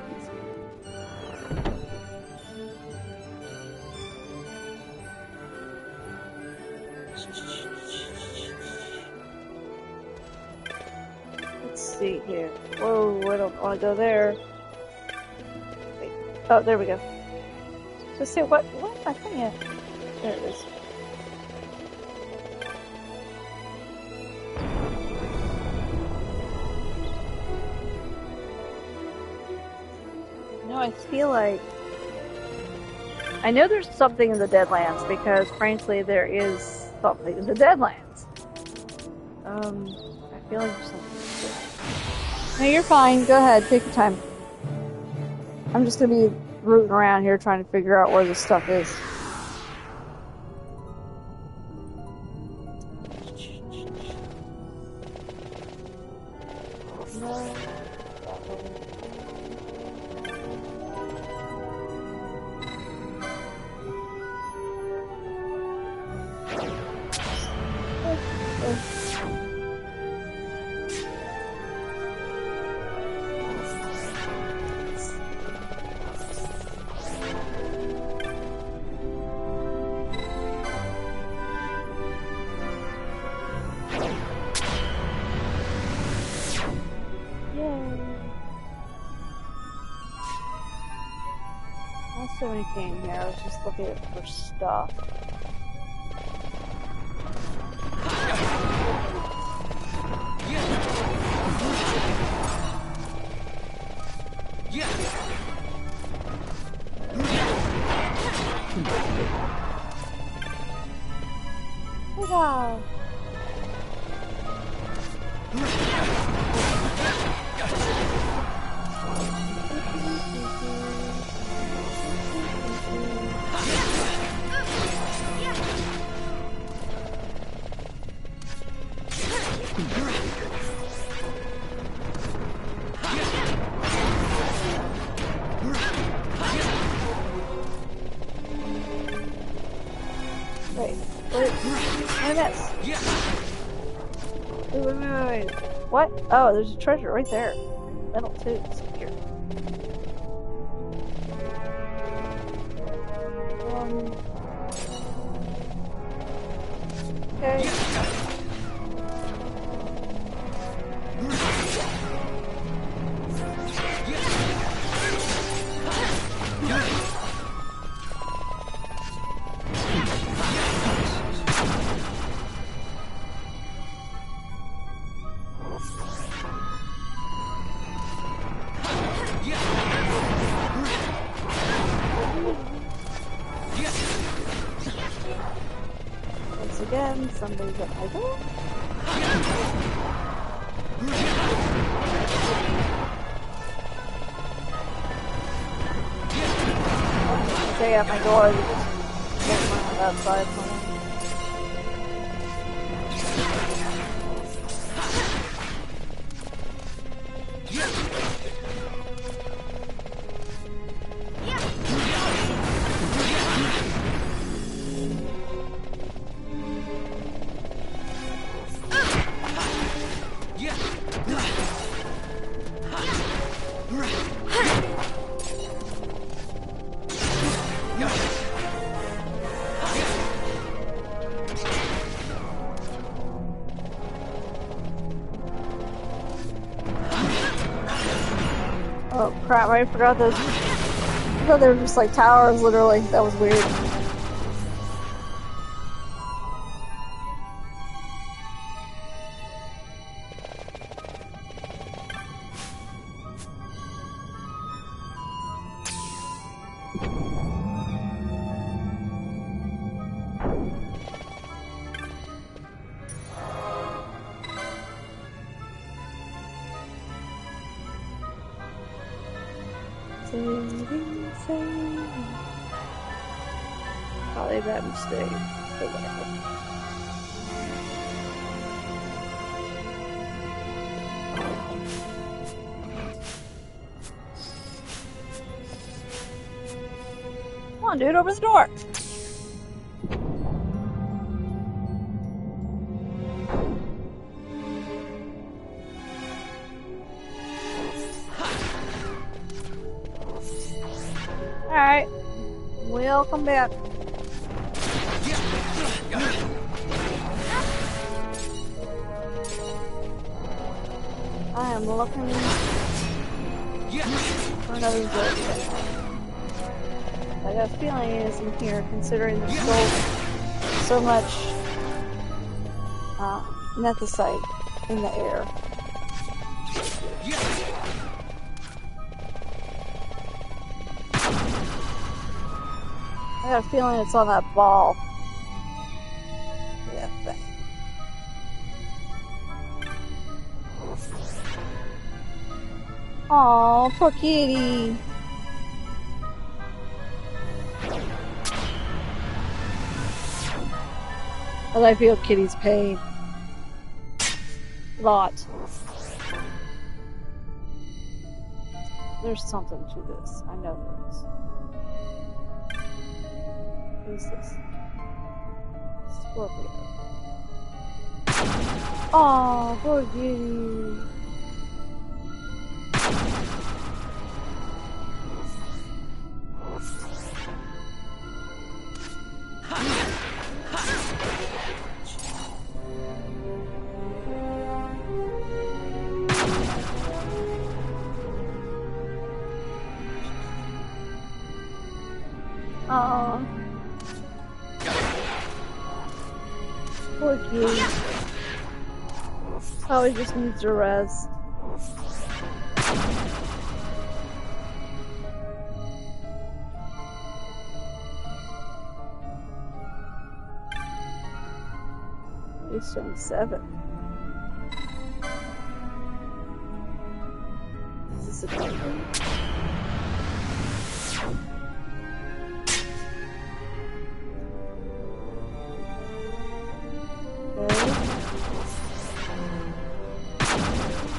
Let's see here. Whoa, I don't want to go there. Wait. Oh, there we go. Just say what am I putting it? There it is. No, I feel like I know there's something in the Deadlands because frankly there is something in the Deadlands. I feel like there's something. No, you're fine. Go ahead, take your time. I'm just gonna be rooting around here trying to figure out where this stuff is. When I came here, I was just looking for stuff. Wow. Wait. What? Oh, there's a treasure right there. Metal tubes here. Okay. Somebody's at my door. Stay at my door, you just get one outside for me. Oh crap, I forgot those. I thought they were just like towers, literally. That was weird. Probably a bad mistake, but whatever. Come on, dude, open the door! Alright. Welcome back. I am looking for another Zodiac. I got a feeling it is in here, considering there's still so much nethicite in the air. I got a feeling it's on that ball. Yeah, thing. Aw, poor kitty. But I feel kitty's pain. Lot. There's something to this. I know there is. Who's this? Scorpio. Oh, poor kitty. Oh. Poor kitty. Probably just needs to rest. It's on 7. Is this a temple?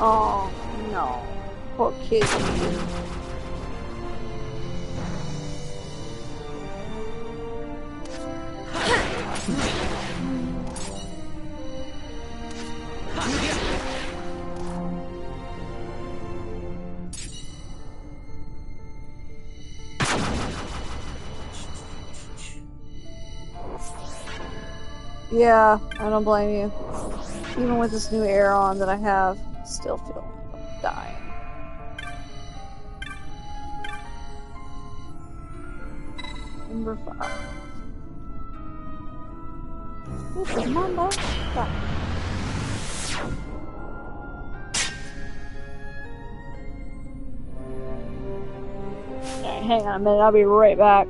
Oh no, poor kitty. Yeah, I don't blame you. Even with this new air on that I have, still feel like I'm dying. Number 5. This is Mamba. Stop. Alright, hang on a minute, I'll be right back.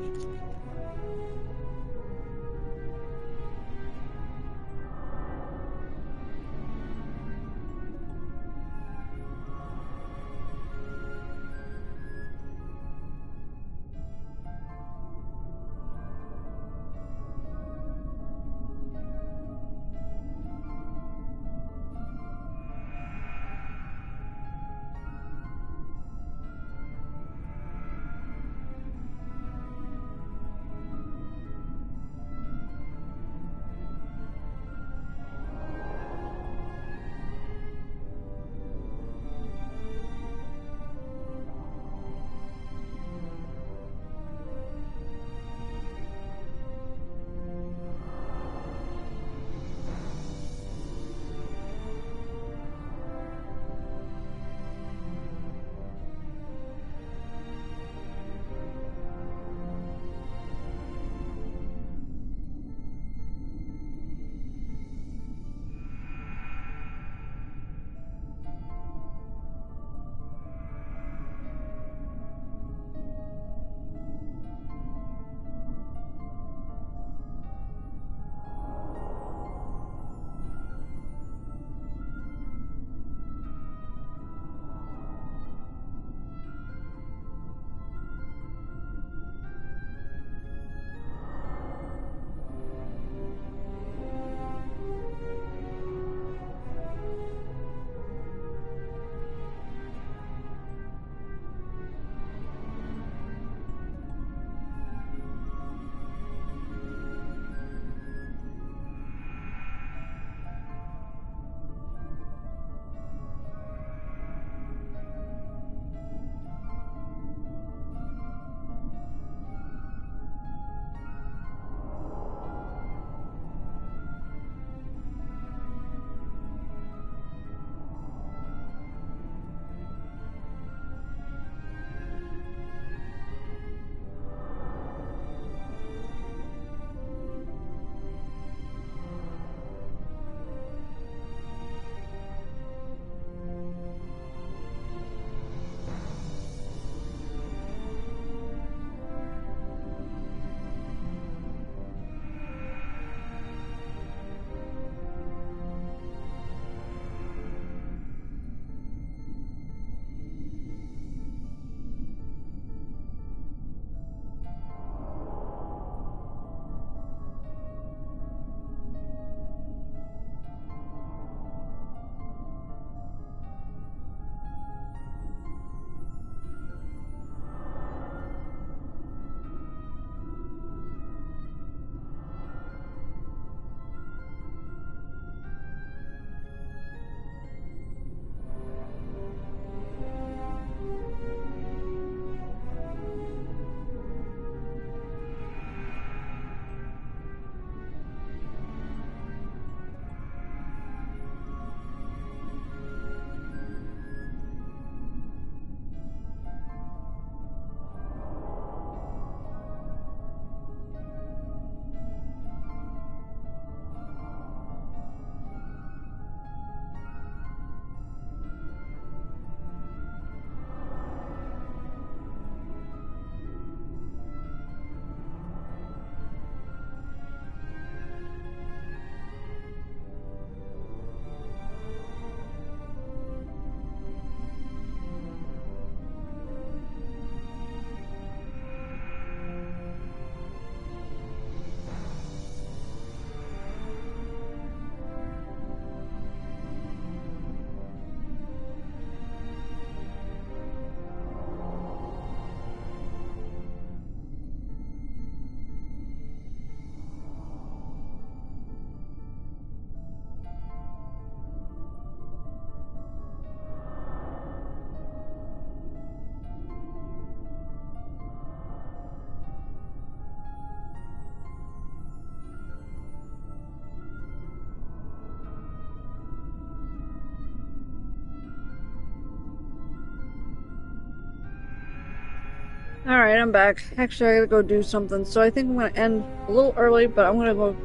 Alright, I'm back. Actually, I gotta go do something, so I think I'm gonna end a little early, but I'm gonna go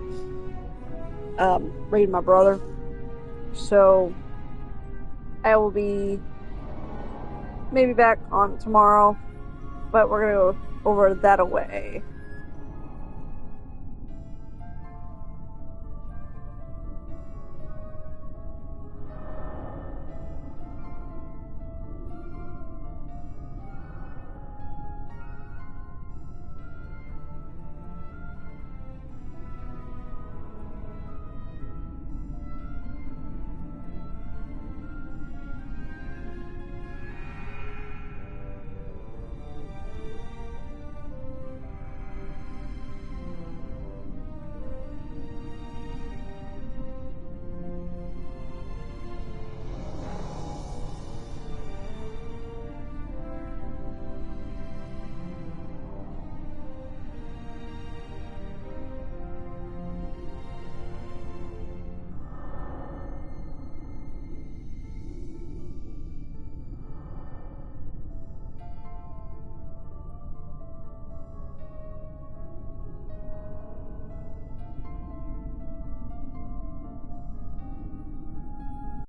raid my brother. So I will be maybe back on tomorrow, but we're gonna go over that away.